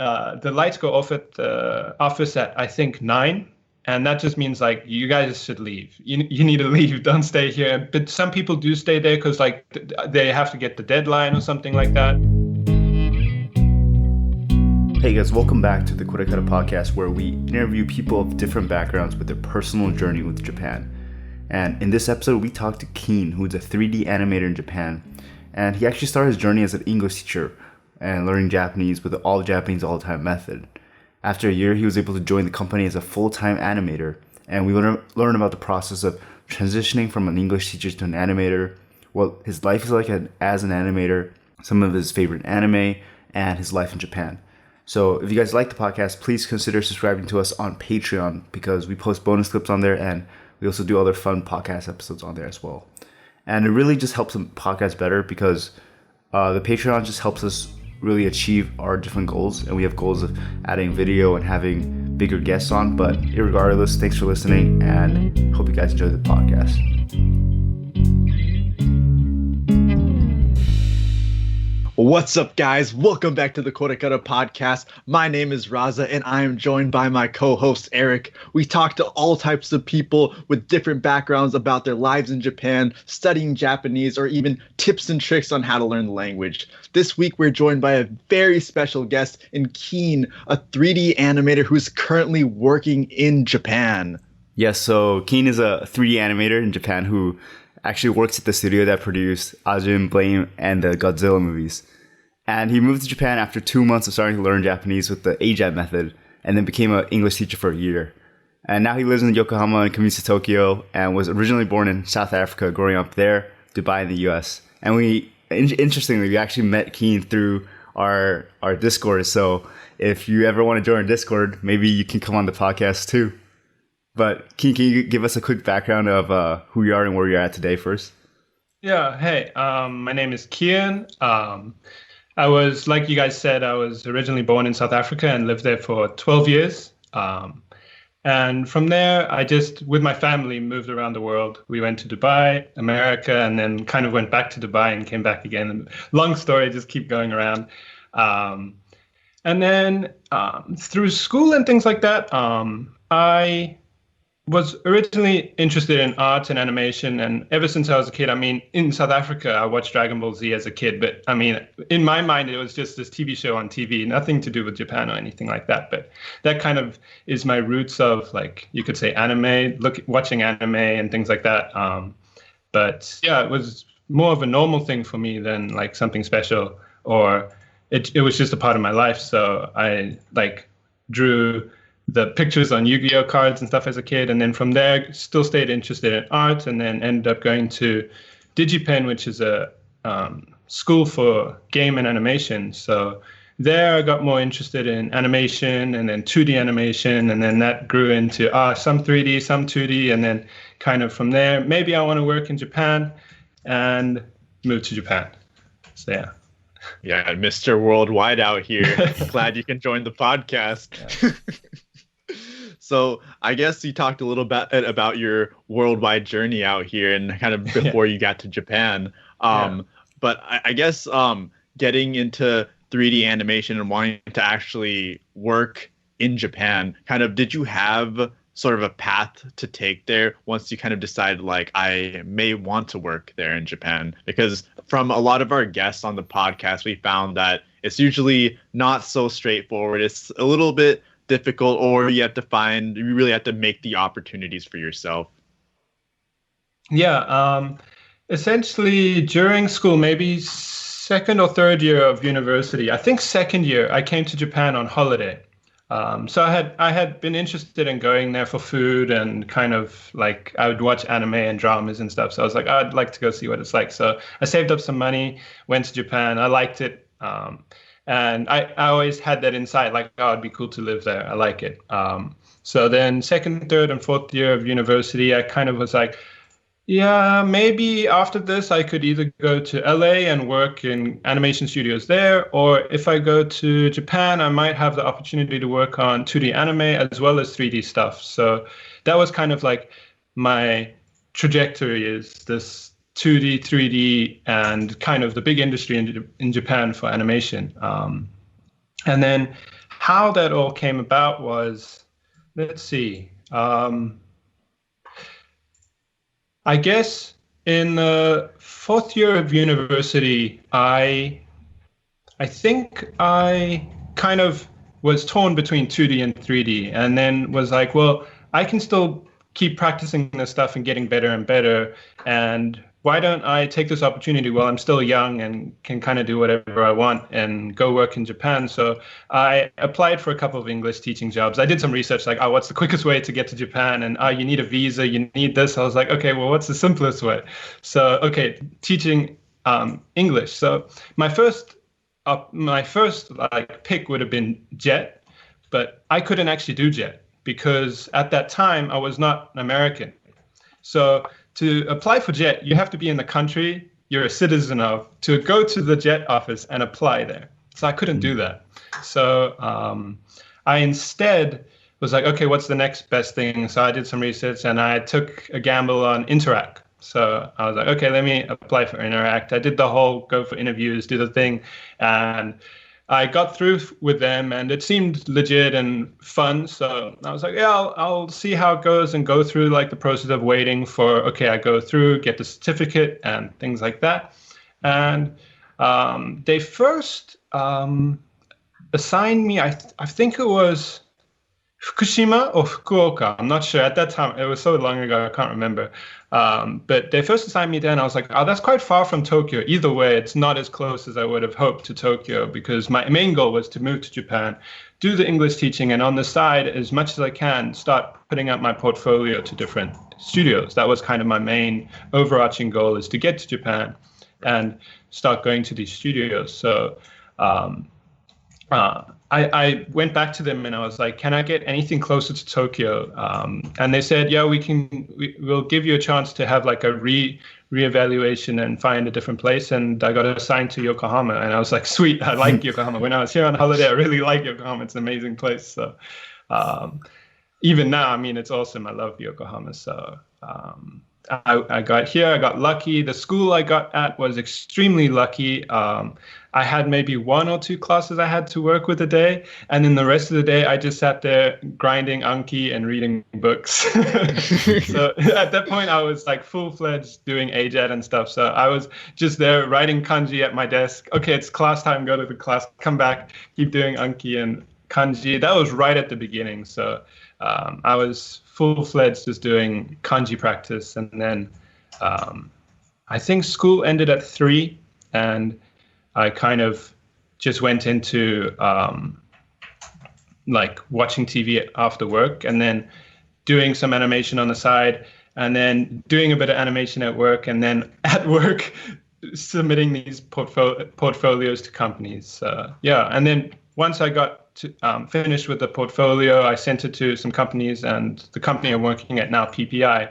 the lights go off at the office at, I think, 9. And that just means like you guys should leave. You need to leave. Don't stay here. But some people do stay there because like they have to get the deadline or something like that. Hey guys, welcome back to the KoreKara podcast, where we interview people of different backgrounds with their personal journey with Japan. And in this episode, we talked to Kean, who's a 3D animator in Japan. And he actually started his journey as an English teacher and learning Japanese with the all Japanese all the time method. After a year, he was able to join the company as a full-time animator, and we learn about the process of transitioning from an English teacher to an animator, what his life is like as an animator, some of his favorite anime, and his life in Japan. So if you guys like the podcast, please consider subscribing to us on Patreon, because we post bonus clips on there, and we also do other fun podcast episodes on there as well. And it really just helps the podcast better, because the Patreon just helps us really achieve our different goals, and we have goals of adding video and having bigger guests on. But irregardless, thanks for listening, and hope you guys enjoy the podcast. What's up, guys? Welcome back to the KoreKara podcast. My name is Raza, and I am joined by my co-host Eric. We talk to all types of people with different backgrounds about their lives in Japan, studying Japanese, or even tips and tricks on how to learn the language. This week, we're joined by a very special guest in Kean, a 3D animator who's currently working in Japan. Yes, so Kean is a 3D animator in Japan who actually works at the studio that produced Ajin, Blame, and the Godzilla movies. And he moved to Japan after 2 months of starting to learn Japanese with the AJAP method, and then became an English teacher for a year. And now he lives in Yokohama and commutes to Tokyo, and was originally born in South Africa, growing up there, Dubai, and the US. And interestingly, we actually met Kean through our Discord. So if you ever want to join our Discord, maybe you can come on the podcast too. But Kean, can you give us a quick background of who you are and where you're at today first? Yeah, hey, my name is Kean. I was, like you guys said, I was originally born in South Africa and lived there for 12 years. And from there, I just, with my family, moved around the world. We went to Dubai, America, and then kind of went back to Dubai and came back again. And long story, just keep going around. And then through school and things like that, I was originally interested in art and animation, and ever since I was a kid, I mean, in South Africa, I watched Dragon Ball Z as a kid, but I mean, in my mind, it was just this TV show on TV, nothing to do with Japan or anything like that. But that kind of is my roots of, like, you could say anime, watching anime and things like that. But yeah, it was more of a normal thing for me than like something special, or it was just a part of my life. So I like drew the pictures on Yu-Gi-Oh cards and stuff as a kid. And then from there, still stayed interested in art, and then ended up going to DigiPen, which is a school for game and animation. So there I got more interested in animation, and then 2D animation. And then that grew into some 3D, some 2D. And then kind of from there, maybe I want to work in Japan, and moved to Japan. So yeah. Yeah, Mr. Worldwide out here. Glad you can join the podcast. Yeah. So I guess you talked a little bit about your worldwide journey out here and kind of before you got to Japan. But I guess getting into 3D animation and wanting to actually work in Japan, kind of, did you have sort of a path to take there once you kind of decided, like, I may want to work there in Japan? Because from a lot of our guests on the podcast, we found that it's usually not so straightforward. It's a little bit difficult, or you really have to make the opportunities for yourself. Yeah, essentially during school, maybe second or third year of university, I think second year, I came to Japan on holiday. So I had been interested in going there for food, and kind of like I would watch anime and dramas and stuff. So I was like, I'd like to go see what it's like. So I saved up some money, went to Japan. I liked it. And I always had that inside, like, oh, it'd be cool to live there. I like it. So then second, third, and fourth year of university, I kind of was like, yeah, maybe after this, I could either go to LA and work in animation studios there, or if I go to Japan, I might have the opportunity to work on 2D anime as well as 3D stuff. So that was kind of like my trajectory, is this 2D, 3D, and kind of the big industry in Japan for animation. And then how that all came about was, let's see. I guess in the fourth year of university, I think I kind of was torn between 2D and 3D, and then was like, well, I can still keep practicing this stuff and getting better and better. And why don't I take this opportunity while I'm still young and can kind of do whatever I want and go work in Japan? So I applied for a couple of English teaching jobs. I did some research like, oh, what's the quickest way to get to Japan? And you need a visa, you need this. I was like, okay, well, what's the simplest way? So, okay, teaching English. So my first like pick would have been JET, but I couldn't actually do JET because at that time I was not American. So to apply for JET, you have to be in the country you're a citizen of to go to the JET office and apply there. So I couldn't do that. So I instead was like, okay, what's the next best thing? So I did some research and I took a gamble on Interact. So I was like, okay, let me apply for Interact. I did the whole go for interviews, do the thing, and I got through with them and it seemed legit and fun. So I was like, yeah, I'll see how it goes and go through like the process of waiting for, okay, I go through, get the certificate and things like that. And they first assigned me, I think it was Fukushima or Fukuoka. I'm not sure. At that time, it was so long ago, I can't remember. But they first assigned me there, and I was like, oh, that's quite far from Tokyo. Either way, it's not as close as I would have hoped to Tokyo, because my main goal was to move to Japan, do the English teaching, and on the side, as much as I can, start putting out my portfolio to different studios. That was kind of my main overarching goal, is to get to Japan and start going to these studios. So I went back to them and I was like, can I get anything closer to Tokyo? And they said, yeah, we'll give you a chance to have like a reevaluation and find a different place. And I got assigned to Yokohama, and I was like, sweet, I like Yokohama. When I was here on holiday, I really like Yokohama. It's an amazing place. So even now, I mean, it's awesome. I love Yokohama. So I got here, I got lucky. The school I got at was extremely lucky. I had maybe 1 or 2 classes I had to work with a day. And then the rest of the day, I just sat there grinding Anki and reading books. So at that point, I was like full-fledged doing AJET and stuff. So I was just there writing kanji at my desk. Okay, it's class time, go to the class, come back, keep doing Anki and kanji. That was right at the beginning. So I was full-fledged just doing kanji practice. And then I think school ended at 3, and I kind of just went into like watching TV after work, and then doing some animation on the side, and then doing a bit of animation at work, and then at work submitting these portfolios to companies. Yeah, and then once I got to, finished with the portfolio, I sent it to some companies, and the company I'm working at now, PPI,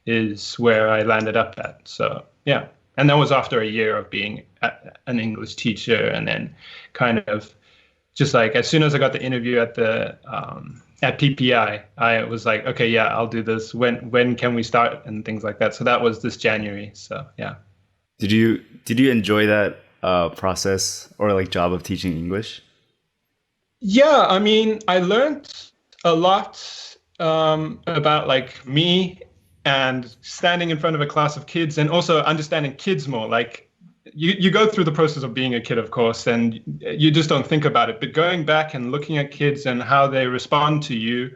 is where I landed up at. So yeah. And that was after a year of being an English teacher, and then kind of just like as soon as I got the interview at the at PPI, I was like, okay, yeah, I'll do this. When can we start and things like that. So that was this January. So yeah. Did you enjoy that process or like job of teaching English? Yeah, I mean, I learned a lot about like me and standing in front of a class of kids, and also understanding kids more. Like you go through the process of being a kid, of course, and you just don't think about it. But going back and looking at kids and how they respond to you,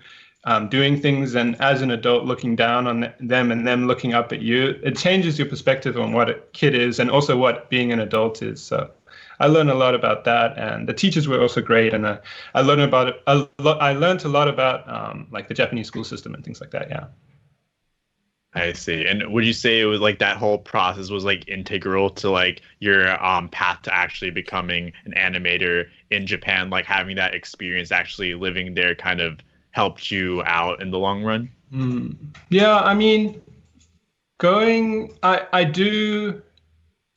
doing things, and as an adult looking down on them and them looking up at you, it changes your perspective on what a kid is and also what being an adult is. So I learned a lot about that, and the teachers were also great. And I learned about it. I learned a lot about like the Japanese school system and things like that. Yeah. I see. And would you say it was like that whole process was like integral to like your path to actually becoming an animator in Japan? Like having that experience, actually living there, kind of helped you out in the long run? Yeah, I mean, I do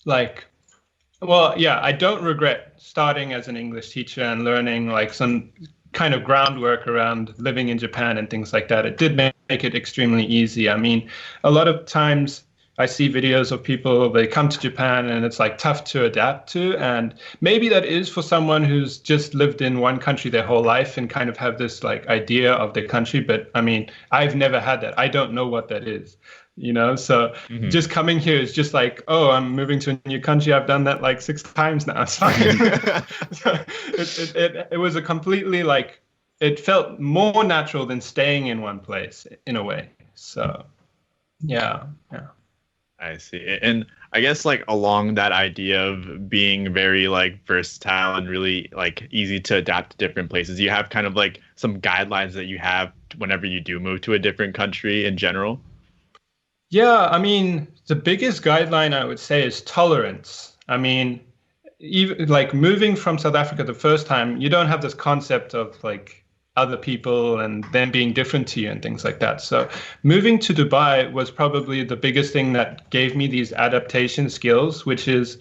like, well, yeah, I don't regret starting as an English teacher and learning like some kind of groundwork around living in Japan and things like that. It did make it extremely easy. I mean, a lot of times I see videos of people, they come to Japan and it's like tough to adapt to. And maybe that is for someone who's just lived in one country their whole life and kind of have this like idea of their country. But I mean, I've never had that. I don't know what that is, so just coming here is just like, oh, I'm moving to a new country. I've done that like 6 times now. So it was a completely like, it felt more natural than staying in one place in a way. So yeah. I see. And I guess like along that idea of being very like versatile and really like easy to adapt to different places, you have kind of like some guidelines that you have whenever you do move to a different country in general? Yeah, I mean, the biggest guideline I would say is tolerance. I mean, even like moving from South Africa the first time, you don't have this concept of like other people and them being different to you and things like that. So moving to Dubai was probably the biggest thing that gave me these adaptation skills, which is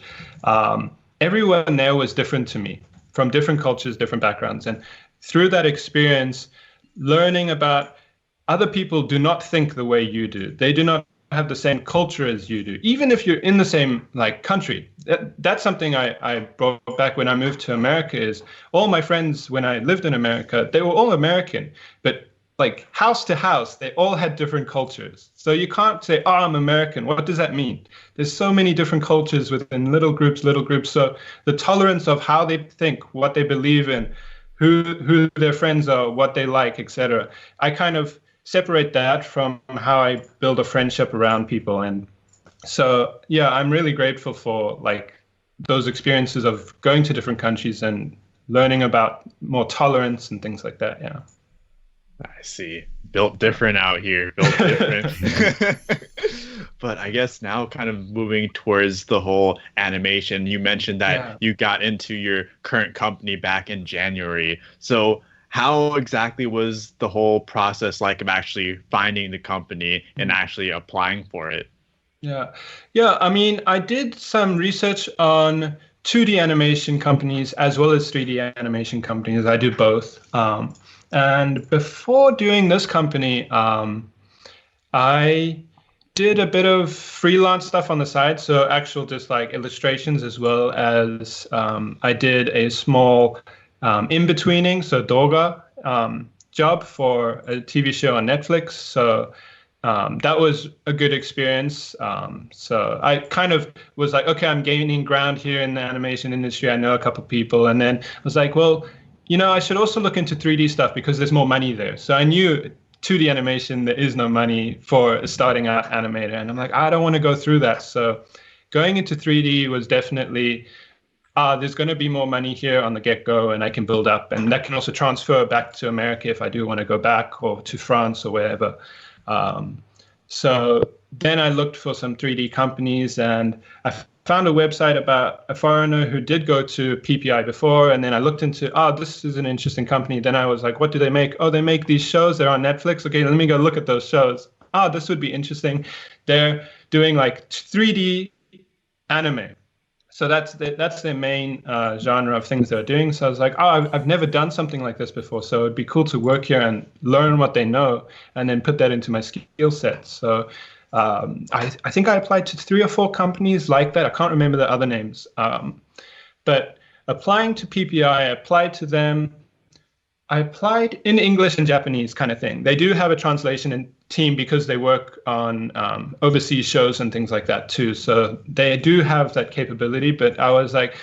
everyone there was different to me from different cultures, different backgrounds. And through that experience, learning about other people do not think the way you do. They do not have the same culture as you do, even if you're in the same like country. That's something I brought back when I moved to America. Is all my friends when I lived in America, they were all American, but like house to house, they all had different cultures. So you can't say, oh, I'm American. What does that mean? There's so many different cultures within little groups. So the tolerance of how they think, what they believe in, who their friends are, what they like, etc. I kind of separate that from how I build a friendship around people. And so, yeah, I'm really grateful for like those experiences of going to different countries and learning about more tolerance and things like that. Yeah. I see. Built different out here. Built different. But I guess now kind of moving towards the whole animation, you mentioned that you got into your current company back in January. So how exactly was the whole process like of actually finding the company and actually applying for it? Yeah. I mean, I did some research on 2D animation companies as well as 3D animation companies. I do both. And before doing this company, I did a bit of freelance stuff on the side. So actual just like illustrations as well as I did a small in-betweening, so doga job for a TV show on Netflix. So that was a good experience. So I kind of was like, okay, I'm gaining ground here in the animation industry. I know a couple people. And then I was like, well, I should also look into 3D stuff because there's more money there. So I knew 2D animation, there is no money for a starting out animator. And I'm like, I don't want to go through that. So going into 3D was definitely there's going to be more money here on the get-go and I can build up, and that can also transfer back to America if I do want to go back, or to France or wherever. So then I looked for some 3D companies and I found a website about a foreigner who did go to PPI before, and then I looked into, this is an interesting company. Then I was like, what do they make? Oh, they make these shows. They're on Netflix. Okay, let me go look at those shows. This would be interesting. They're doing like 3D anime. So that's their main genre of things they're doing. So I was like, I've never done something like this before. So it'd be cool to work here and learn what they know and then put that into my skill set. So I think I applied to 3 or 4 companies like that. I can't remember the other names. But applying to PPI, I applied to them. I applied in English and Japanese kind of thing. They do have a translation team because they work on overseas shows and things like that too. So they do have that capability, but I was like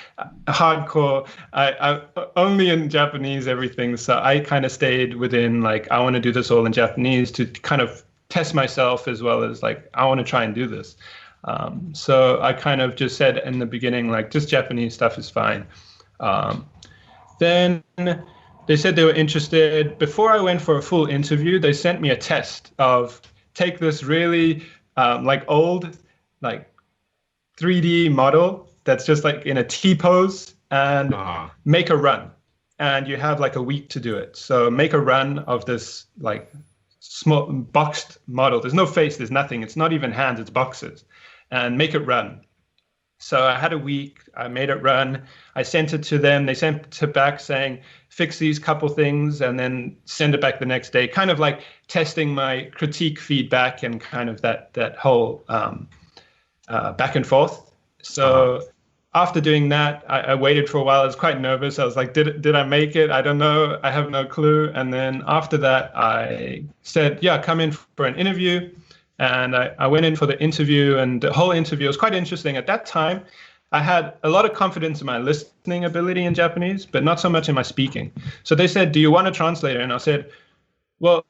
hardcore. I only in Japanese, everything. So I kind of stayed within like, I want to do this all in Japanese to kind of test myself, as well as like, I want to try and do this. So I kind of just said in the beginning, like just Japanese stuff is fine. Then they said they were interested. Before I went for a full interview, they sent me a test of take this really like old like 3D model that's just like in a T pose and make a run. And you have like a week to do it. So make a run of this like small boxed model. There's no face, there's nothing. It's not even hands, it's boxes. And make it run. So I had a week, I made it run, I sent it to them, they sent it back saying, fix these couple things and then send it back the next day, kind of like testing my critique feedback and kind of that whole back and forth. So after doing that, I waited for a while. I was quite nervous. I was like, did I make it? I don't know. I have no clue. And then after that, I said, yeah, come in for an interview. And I went in for the interview, and the whole interview was quite interesting. At that time, I had a lot of confidence in my listening ability in Japanese, but not so much in my speaking. So they said, do you want a translator? And I said, well,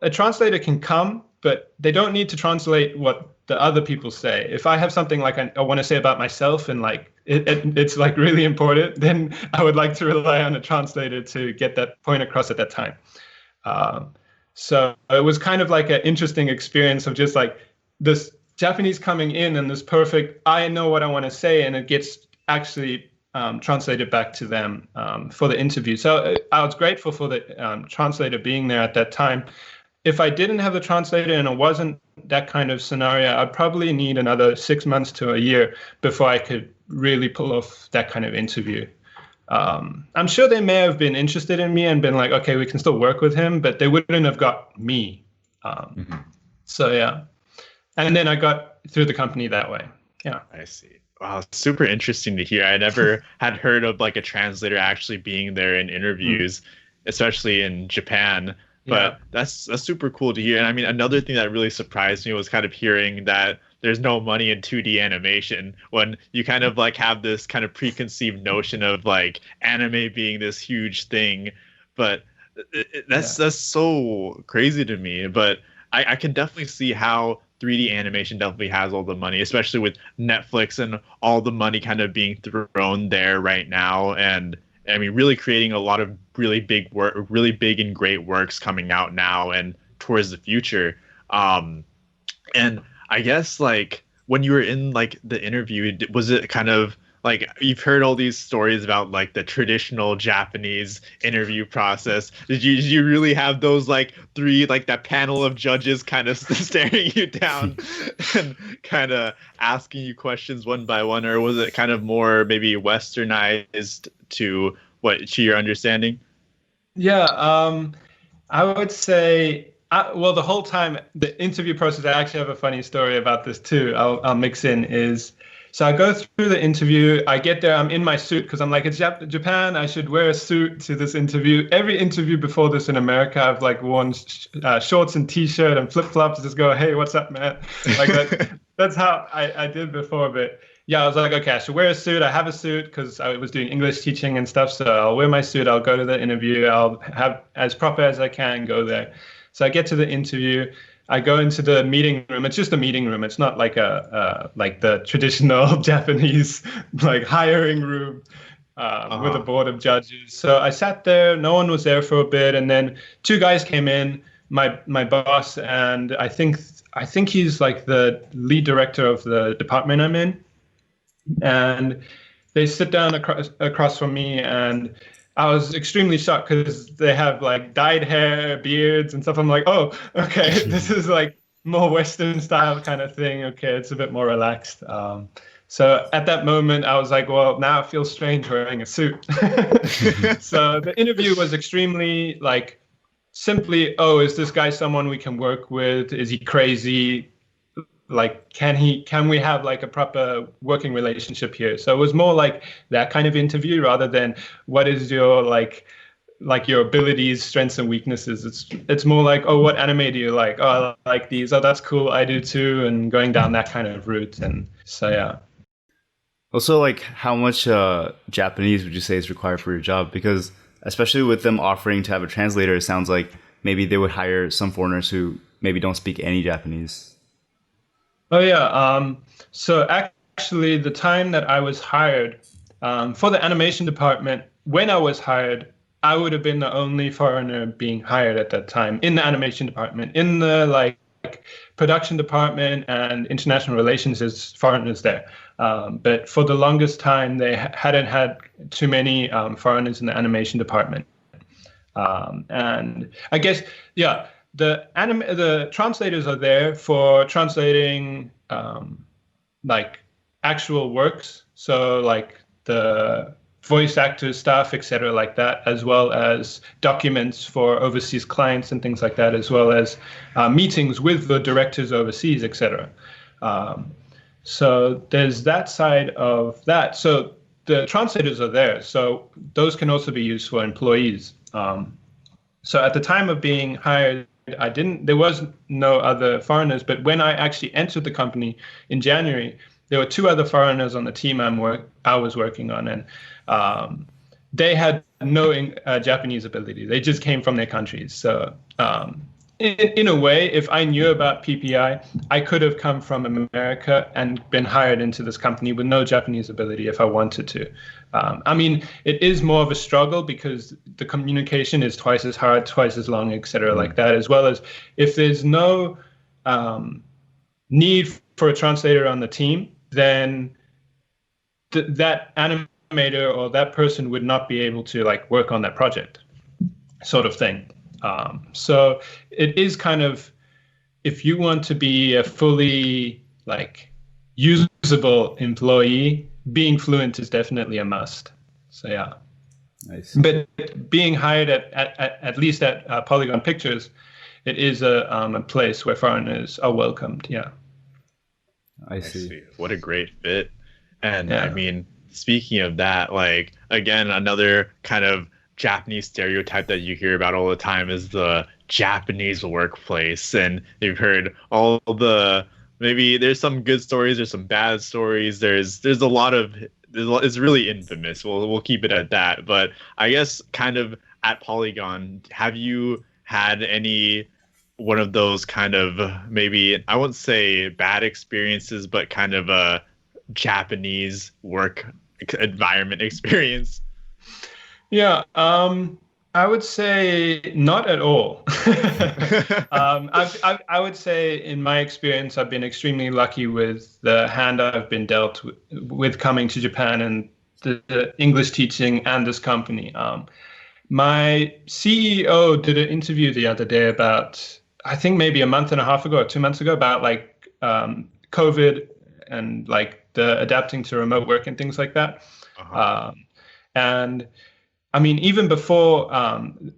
a translator can come, but they don't need to translate what the other people say. If I have something like I want to say about myself and like it's like really important, then I would like to rely on a translator to get that point across at that time. So it was kind of like an interesting experience of just like this Japanese coming in and this perfect, I know what I want to say, and it gets actually translated back to them for the interview. So I was grateful for the translator being there at that time. If I didn't have the translator and it wasn't that kind of scenario, I'd probably need another 6 months to a year before I could really pull off that kind of interview. I'm sure they may have been interested in me and been like, okay, we can still work with him, but they wouldn't have got me. So, yeah. And then I got through the company that way. Yeah. I see. Wow, super interesting to hear. I never had heard of like a translator actually being there in interviews, especially in Japan. But that's super cool to hear. And I mean, another thing that really surprised me was kind of hearing that there's no money in 2D animation, when you kind of like have this kind of preconceived notion of like anime being this huge thing. But that's so crazy to me. But I can definitely see how 3D animation definitely has all the money, especially with Netflix and all the money kind of being thrown there right now. And I mean, really creating a lot of really big and great works coming out now and towards the future. And I guess like when you were in like the interview, was it kind of like, you've heard all these stories about like the traditional Japanese interview process. Did you really have those like three, like that panel of judges kind of staring you down and kind of asking you questions one by one, or was it kind of more maybe westernized to your understanding? Yeah, I would say, well, the whole time, the interview process, I actually have a funny story about this too. I'll mix in is, so I go through the interview, I get there, I'm in my suit because I'm like, it's Japan, I should wear a suit to this interview. Every interview before this in America, I've like worn shorts and t-shirt and flip-flops, just go, hey, what's up, man? Like that's how I did before, but yeah, I was like, okay, I should wear a suit. I have a suit because I was doing English teaching and stuff. So I'll wear my suit. I'll go to the interview. I'll have as proper as I can go there. So I get to the interview. I go into the meeting room. It's just a meeting room. It's not like like the traditional Japanese like hiring room with a board of judges. So I sat there. No one was there for a bit, and then two guys came in. My boss, and I think he's like the lead director of the department I'm in. And they sit down across from me, and I was extremely shocked because they have like dyed hair, beards and stuff. I'm like, oh, okay, this is like more Western style kind of thing. Okay, it's a bit more relaxed. So at that moment, I was like, well, now it feels strange wearing a suit. So the interview was extremely like simply, oh, is this guy someone we can work with? Is he crazy? Like, can we have like a proper working relationship here? So it was more like that kind of interview rather than what is your like your abilities, strengths and weaknesses. It's more like, oh, what anime do you like? Oh, I like these. Oh, that's cool. I do too. And going down that kind of route. And so, yeah. Also, like, how much Japanese would you say is required for your job? Because especially with them offering to have a translator, it sounds like maybe they would hire some foreigners who maybe don't speak any Japanese. Oh, yeah. So actually, the time that I was hired for the animation department, when I was hired, I would have been the only foreigner being hired at that time in the animation department. In the like production department and international relations, there's foreigners there. But for the longest time, they hadn't had too many foreigners in the animation department. And I guess, yeah. The translators are there for translating like actual works, so like the voice actors, staff, etc., like that, as well as documents for overseas clients and things like that, as well as meetings with the directors overseas, etc. So there's that side of that. So the translators are there. So those can also be used for employees. So at the time of being hired, there was no other foreigners, but when I actually entered the company in January, there were two other foreigners on the team I was working on, and they had no Japanese ability. They just came from their countries. So in a way, if I knew about PPI, I could have come from America and been hired into this company with no Japanese ability if I wanted to. I mean, it is more of a struggle because the communication is twice as hard, twice as long, et cetera, like that, as well as if there's no need for a translator on the team, then that animator or that person would not be able to like work on that project, sort of thing. So it is kind of, if you want to be a fully like usable employee, being fluent is definitely a must. So yeah. Nice. But being hired at least at Polygon Pictures, it is a place where foreigners are welcomed. Yeah. I see. What a great fit. And I mean, speaking of that, like again, another kind of Japanese stereotype that you hear about all the time is the Japanese workplace. And you've heard all the, maybe there's some good stories, there's some bad stories, there's a lot of, it's really infamous. We'll keep it at that. But I guess kind of at Polygon, have you had any one of those kind of, maybe I won't say bad experiences, but kind of a Japanese work environment experience? Yeah, I would say not at all. I would say in my experience, I've been extremely lucky with the hand I've been dealt with coming to Japan and the English teaching and this company. My CEO did an interview the other day about, I think maybe a month and a half ago or 2 months ago, about like COVID and like the adapting to remote work and things like that. And I mean, even before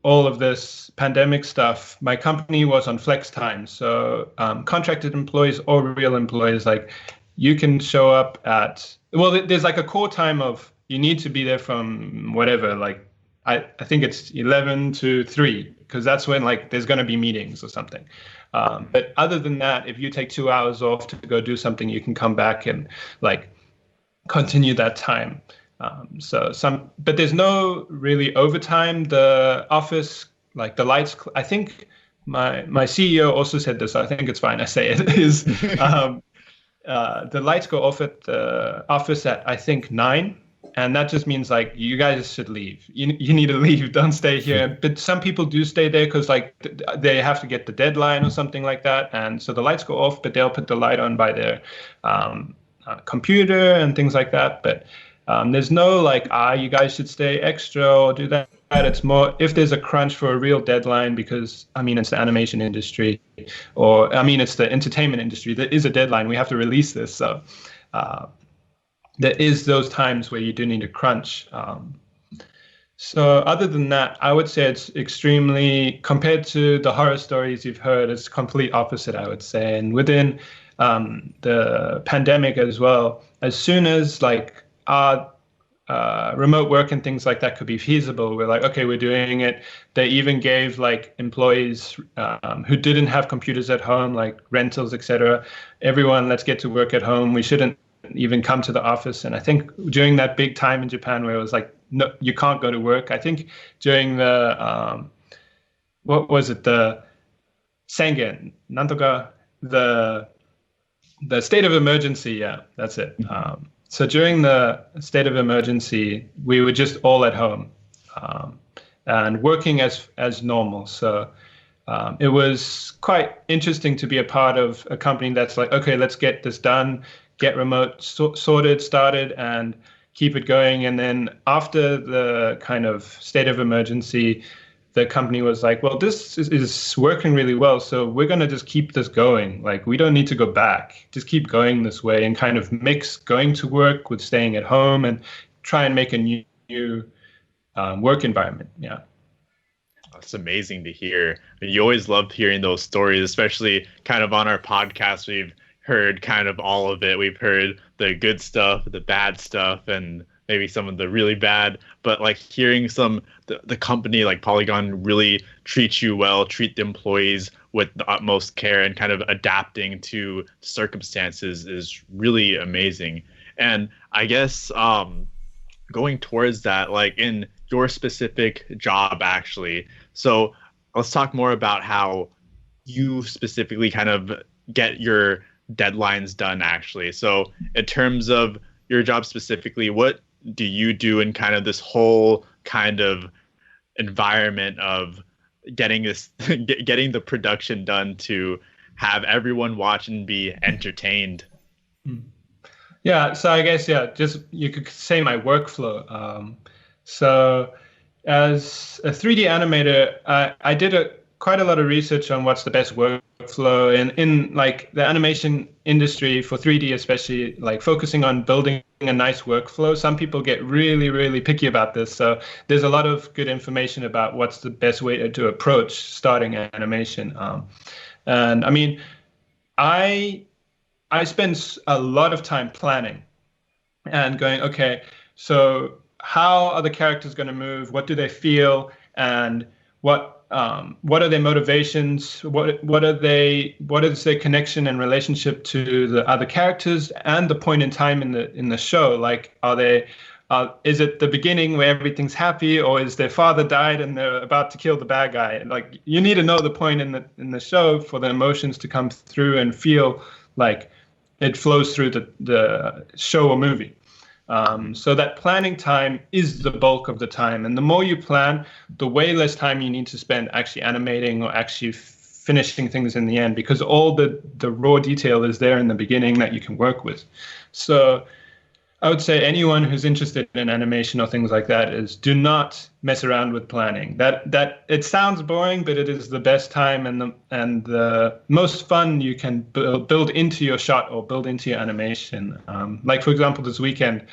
all of this pandemic stuff, my company was on flex time. So contracted employees or real employees, like you can show up at, well, there's like a core time of, you need to be there from whatever, like I think it's 11 to 3, because that's when like there's going to be meetings or something. But other than that, if you take 2 hours off to go do something, you can come back and like continue that time. But there's no really overtime. The office, like the lights, I think my CEO also said this, I think it's fine, I say it, is the lights go off at the office at, I think, 9. And that just means like you guys should leave. You need to leave. Don't stay here. But some people do stay there because like they have to get the deadline or something like that. And so the lights go off, but they'll put the light on by their computer and things like that. But there's no like, you guys should stay extra or do that. It's more if there's a crunch for a real deadline, because I mean, it's the animation industry, or I mean, it's the entertainment industry. There is a deadline. We have to release this. So there is those times where you do need to crunch. So other than that, I would say it's extremely, compared to the horror stories you've heard, it's complete opposite, I would say. And within the pandemic as well, as soon as like our remote work and things like that could be feasible, we're like, okay, we're doing it. They even gave like employees who didn't have computers at home, like rentals, etc. Everyone, let's get to work at home. We shouldn't even come to the office. And I think during that big time in Japan where it was like, no, you can't go to work. I think during the, what was it? The Sengen, Nantoka, the state of emergency. Yeah, that's it. So during the state of emergency, we were just all at home and working as normal. So it was quite interesting to be a part of a company that's like, okay, let's get this done, get remote started and keep it going. And then after the kind of state of emergency, the company was like, well, this is working really well, so we're going to just keep this going. Like, we don't need to go back. Just keep going this way and kind of mix going to work with staying at home and try and make a new work environment. Yeah. That's amazing to hear. You always loved hearing those stories, especially kind of on our podcast. We've heard kind of all of it. We've heard the good stuff, the bad stuff, and maybe some of the really bad. But like hearing the company like Polygon really treat you well, treat the employees with the utmost care, and kind of adapting to circumstances is really amazing. And I guess going towards that, like in your specific job, actually. So let's talk more about how you specifically kind of get your deadlines done, actually. So in terms of your job specifically, what do you do in kind of this whole kind of environment of getting this getting the production done to have everyone watch and be entertained? Yeah, so I guess, yeah, just you could say my workflow. So as a 3D animator, I did quite a lot of research on what's the best workflow in like the animation industry for 3D, especially like focusing on building a nice workflow. Some people get really, really picky about this. So there's a lot of good information about what's the best way to approach starting animation. And I mean, I spend a lot of time planning and going, okay, so how are the characters going to move? What do they feel? And what are their motivations? What is their connection and relationship to the other characters and the point in time in the show? Like, is it the beginning where everything's happy, or is their father died and they're about to kill the bad guy? Like, you need to know the point in the show for the emotions to come through and feel like it flows through the show or movie. So that planning time is the bulk of the time. And the more you plan, the way less time you need to spend actually animating or actually finishing things in the end, because all the raw detail is there in the beginning that you can work with. So I would say anyone who's interested in animation or things like that is do not mess around with planning. That it sounds boring, but it is the best time and the most fun you can build into your shot or build into your animation. Like, for example, this weekend,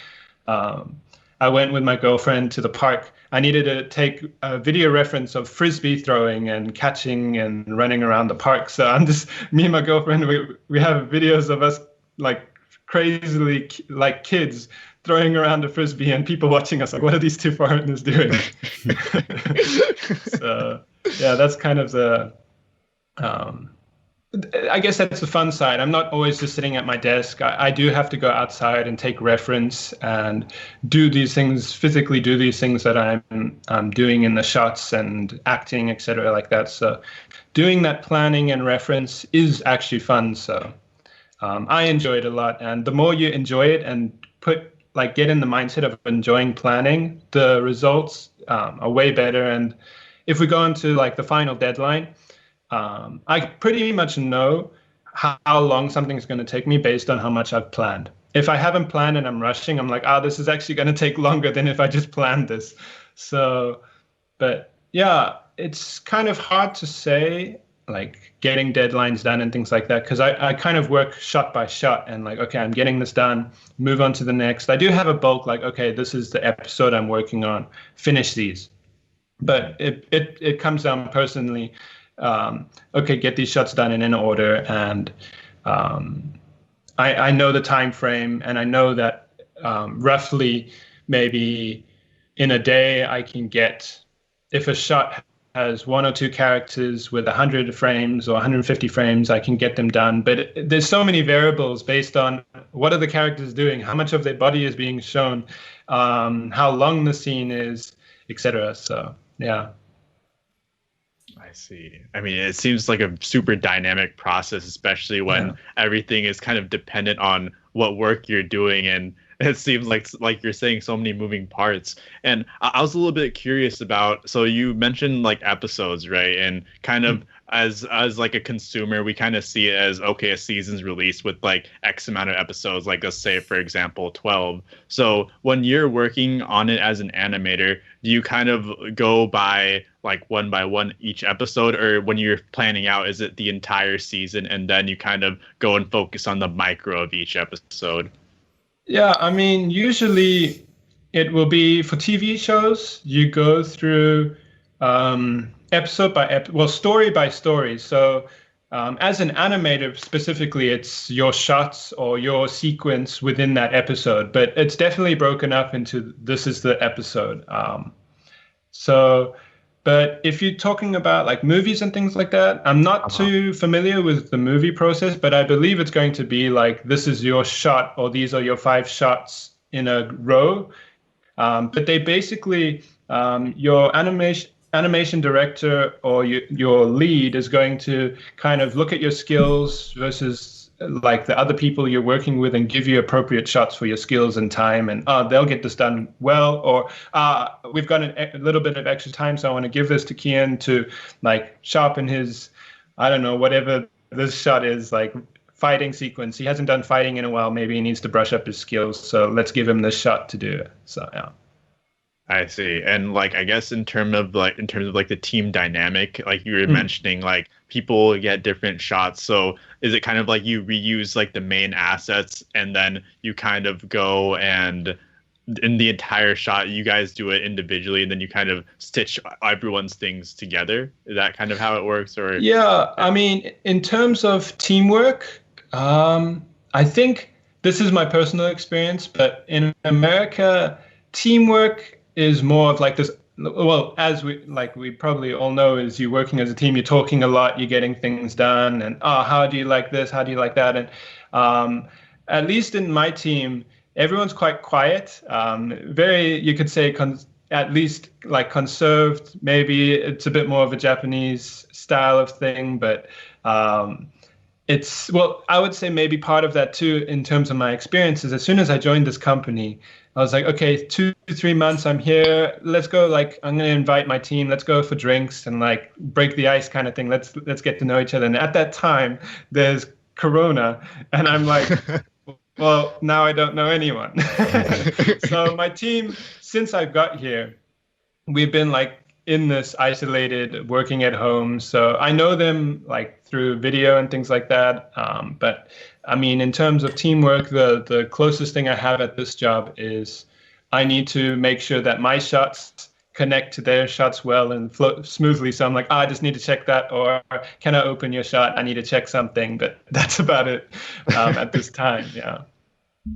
I went with my girlfriend to the park. I needed to take a video reference of frisbee throwing and catching and running around the park. So me and my girlfriend, we have videos of us like crazily like kids throwing around a frisbee and people watching us like, what are these two foreigners doing? So yeah, that's kind of the I guess that's the fun side. I'm not always just sitting at my desk. I do have to go outside and take reference and do these things, physically do these things that I'm doing in the shots and acting, etc., like that. So doing that planning and reference is actually fun. So I enjoy it a lot. And the more you enjoy it and get in the mindset of enjoying planning, the results are way better. And if we go into like the final deadline, I pretty much know how long something's going to take me based on how much I've planned. If I haven't planned and I'm rushing, I'm like, this is actually going to take longer than if I just planned this. So, but yeah, it's kind of hard to say, like getting deadlines done and things like that, because I kind of work shot by shot and like, okay, I'm getting this done, move on to the next. I do have a bulk, like, okay, this is the episode I'm working on, finish these. But it comes down personally. Okay, get these shots done in order, and I know the time frame, and I know that roughly maybe in a day I can get, if a shot has 1 or 2 characters with 100 frames or 150 frames, I can get them done. But there's so many variables based on what are the characters doing, how much of their body is being shown, how long the scene is, etc. So yeah. I see. I mean, it seems like a super dynamic process, especially when everything is kind of dependent on what work you're doing. And it seems like you're saying so many moving parts. And I was a little bit curious about, so you mentioned like episodes, right? And kind of as like a consumer, we kind of see it as, okay, a season's released with like X amount of episodes, like let's say, for example, 12. So when you're working on it as an animator, do you kind of go by like one by one each episode, or when you're planning out, is it the entire season and then you kind of go and focus on the micro of each episode? Yeah, I mean, usually it will be for TV shows, you go through episode by story by story. So as an animator specifically, it's your shots or your sequence within that episode, but it's definitely broken up into this is the episode. So, but if you're talking about like movies and things like that, I'm not too familiar with the movie process, but I believe it's going to be like this is your shot or these are your 5 shots in a row. But they basically, your animation director or your lead is going to kind of look at your skills versus like the other people you're working with and give you appropriate shots for your skills and time. And they'll get this done well, or we've got a little bit of extra time, so I want to give this to Kean to like sharpen his, I don't know, whatever this shot is, like fighting sequence. He hasn't done fighting in a while. Maybe he needs to brush up his skills. So let's give him this shot to do it. So, yeah. I see. And like, I guess in terms of like the team dynamic, like you were mentioning, like people get different shots. So is it kind of like you reuse like the main assets and then you kind of go and in the entire shot, you guys do it individually and then you kind of stitch everyone's things together? Is that kind of how it works? Or yeah, I mean, in terms of teamwork, I think this is my personal experience, but in America, teamwork is more of like this. Well, as we probably all know, is you're working as a team, you're talking a lot, you're getting things done, and how do you like this? How do you like that? And at least in my team, everyone's quite quiet. Very, you could say, at least like conserved. Maybe it's a bit more of a Japanese style of thing, but it's, well, I would say maybe part of that too, in terms of my experiences. As soon as I joined this company, I was like, okay, 2 to 3 months, I'm here. Let's go. Like, I'm going to invite my team. Let's go for drinks and like break the ice kind of thing. Let's get to know each other. And at that time, there's Corona, and I'm like, well, now I don't know anyone. So my team, since I got here, we've been like in this isolated, working at home. So I know them like through video and things like that. But I mean, in terms of teamwork, the closest thing I have at this job is I need to make sure that my shots connect to their shots well and flow smoothly. So I'm like, I just need to check that, or can I open your shot? I need to check something, but that's about it at this time. Yeah.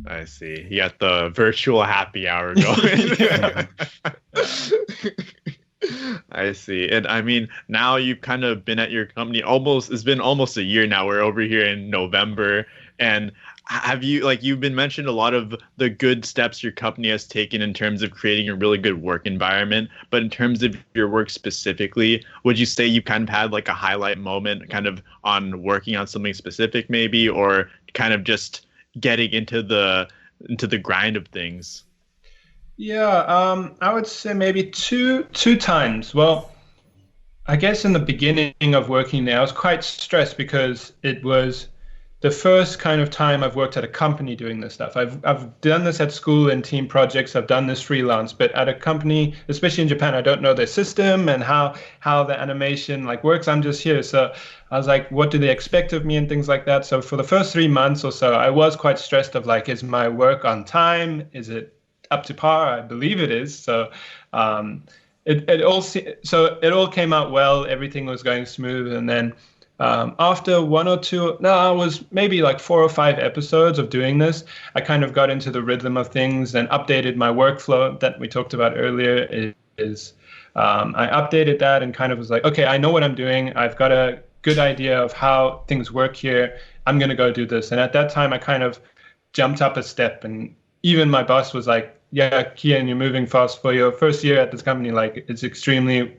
I see. You got the virtual happy hour going. I see. And I mean, now you've kind of been at your company it's been almost a year now. We're over here in November. And have you, like, you've been mentioned a lot of the good steps your company has taken in terms of creating a really good work environment. But in terms of your work specifically, would you say you kind of had like a highlight moment kind of on working on something specific maybe, or kind of just getting into the grind of things? Yeah, I would say maybe two times. Well, I guess in the beginning of working there, I was quite stressed because it was the first kind of time I've worked at a company doing this stuff. I've done this at school in team projects. I've done this freelance, but at a company, especially in Japan, I don't know their system and how the animation like works. I'm just here. So I was like, what do they expect of me and things like that. So for the first 3 months or so, I was quite stressed of like, is my work on time? Is it up to par? I believe it is. So it all came out well. Everything was going smooth. And then after I was maybe like 4 or 5 episodes of doing this, I kind of got into the rhythm of things and updated my workflow that we talked about earlier. I updated that and kind of was like, okay, I know what I'm doing. I've got a good idea of how things work here. I'm going to go do this. And at that time, I kind of jumped up a step, and even my boss was like, yeah, Kean, you're moving fast for your first year at this company. Like, it's extremely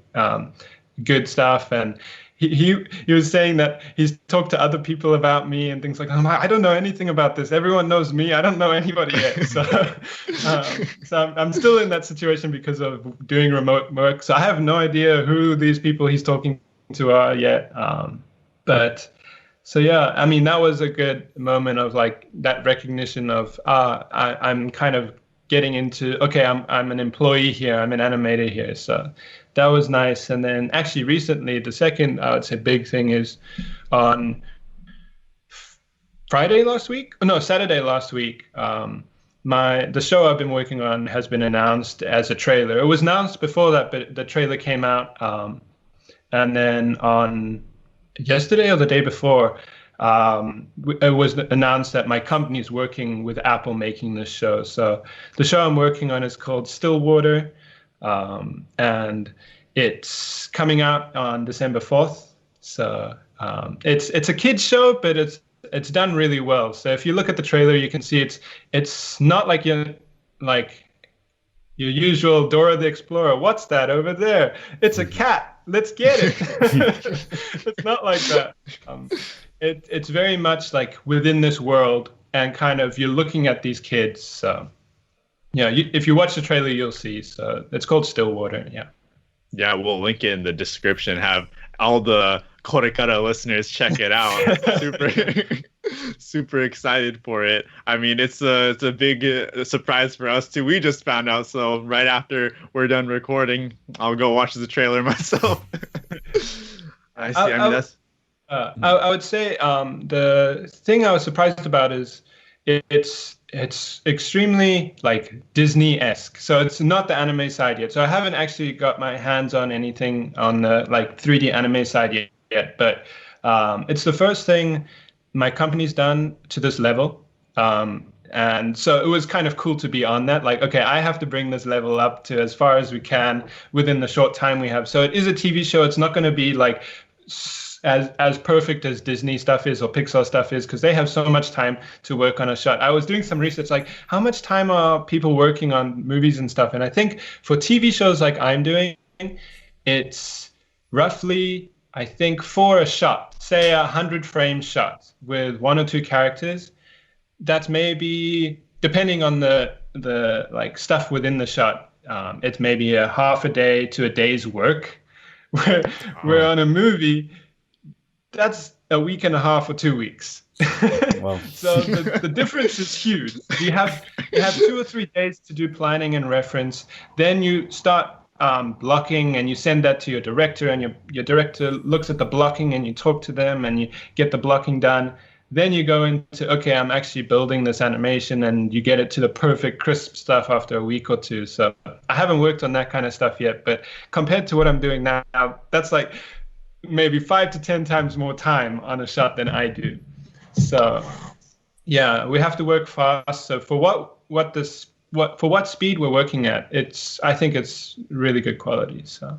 good stuff. And he was saying that he's talked to other people about me and things like that. I'm like, I don't know anything about this. Everyone knows me. I don't know anybody yet. So I'm still in that situation because of doing remote work. So I have no idea who these people he's talking to are yet. So yeah, I mean, that was a good moment of like that recognition of I'm kind of getting into, okay, I'm an employee here, I'm an animator here. So that was nice. And then actually recently, the second, I would say, big thing is on Saturday last week. The show I've been working on has been announced as a trailer. It was announced before that, but the trailer came out. And then on yesterday or the day before, it was announced that my company is working with Apple making this show. So the show I'm working on is called Stillwater, and it's coming out on December 4th. So it's a kids show, but it's done really well. So if you look at the trailer, you can see it's not like your usual Dora the Explorer. What's that over there? It's a cat. Let's get it. It's not like that. It's very much like within this world, and kind of you're looking at these kids. So yeah, if you watch the trailer, you'll see. So it's called Stillwater. Yeah. Yeah, we'll link it in the description. Have all the KoreKara listeners check it out. Super excited for it. I mean, it's a big surprise for us too. We just found out, so right after we're done recording, I'll go watch the trailer myself. I see. I mean, that's. I would say the thing I was surprised about is it's extremely like Disney-esque. So it's not the anime side yet. So I haven't actually got my hands on anything on the like 3D anime side yet. But it's the first thing my company's done to this level. And so it was kind of cool to be on that. Like, okay, I have to bring this level up to as far as we can within the short time we have. So it is a TV show. It's not going to be like as perfect as Disney stuff is or Pixar stuff is, because they have so much time to work on a shot. I was doing some research, like how much time are people working on movies and stuff? And I think for TV shows like I'm doing, it's roughly, I think for a shot, say 100 frame shot with 1 or 2 characters, that's maybe, depending on the like stuff within the shot, it's maybe a half a day to a day's work. Where on a movie, that's a week and a half or 2 weeks. Wow. So the difference is huge. You have 2 or 3 days to do planning and reference. Then you start blocking, and you send that to your director, and your director looks at the blocking, and you talk to them, and you get the blocking done. Then you go into, okay, I'm actually building this animation, and you get it to the perfect crisp stuff after a week or 2. So I haven't worked on that kind of stuff yet, but compared to what I'm doing now, that's like maybe 5 to 10 times more time on a shot than I do. So yeah, we have to work fast. So for what speed we're working at, I think it's really good quality. So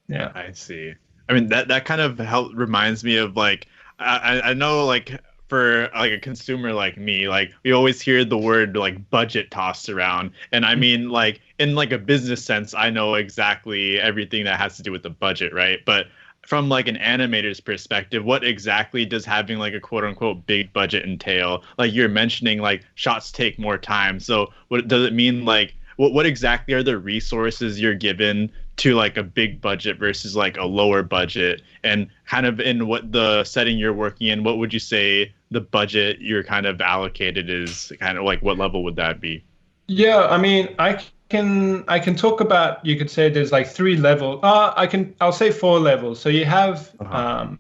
yeah. I see. I mean, that kind of reminds me of like, I know like, for like a consumer like me, like we always hear the word like budget tossed around. And I mean, like in like a business sense, I know exactly everything that has to do with the budget, right? But from like an animator's perspective, what exactly does having like a quote unquote big budget entail? Like you're mentioning like shots take more time. So what does it mean? Like what exactly are the resources you're given to like a big budget versus like a lower budget? And kind of in what the setting you're working in, what would you say the budget you're kind of allocated is? Kind of like what level would that be? Yeah, I mean, I can talk about, you could say there's like 3 levels. I'll say 4 levels. So you have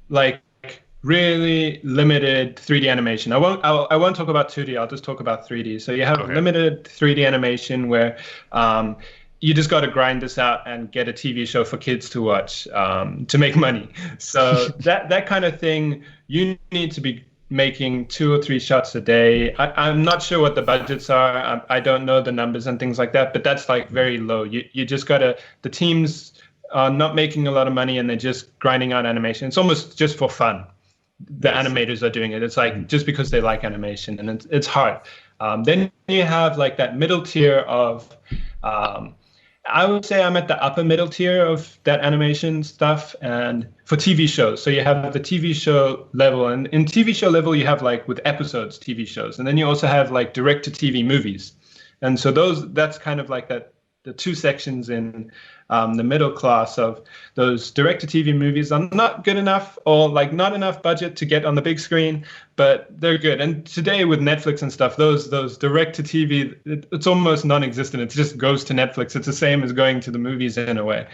like really limited 3D animation. I won't talk about 2D. I'll just talk about 3D. So you have limited 3D animation where you just got to grind this out and get a TV show for kids to watch to make money. So that kind of thing, you need to be making 2 or 3 shots a day. I'm not sure what the budgets are. I don't know the numbers and things like that, but that's like very low. You just gotta, the teams are not making a lot of money and they're just grinding out animation. It's almost just for fun. The animators are doing it. It's like just because they like animation, and it's hard. Then you have like that middle tier of, I would say I'm at the upper middle tier of that animation stuff, and for TV shows. So you have the TV show level, and in TV show level, you have like with episodes, TV shows, and then you also have like direct to TV movies. And so that's kind of like that, the 2 sections in the middle class of those direct to TV movies are not good enough, or like not enough budget to get on the big screen, but they're good. And today with Netflix and stuff, those direct to TV, it's almost non-existent. It just goes to Netflix. It's the same as going to the movies in a way.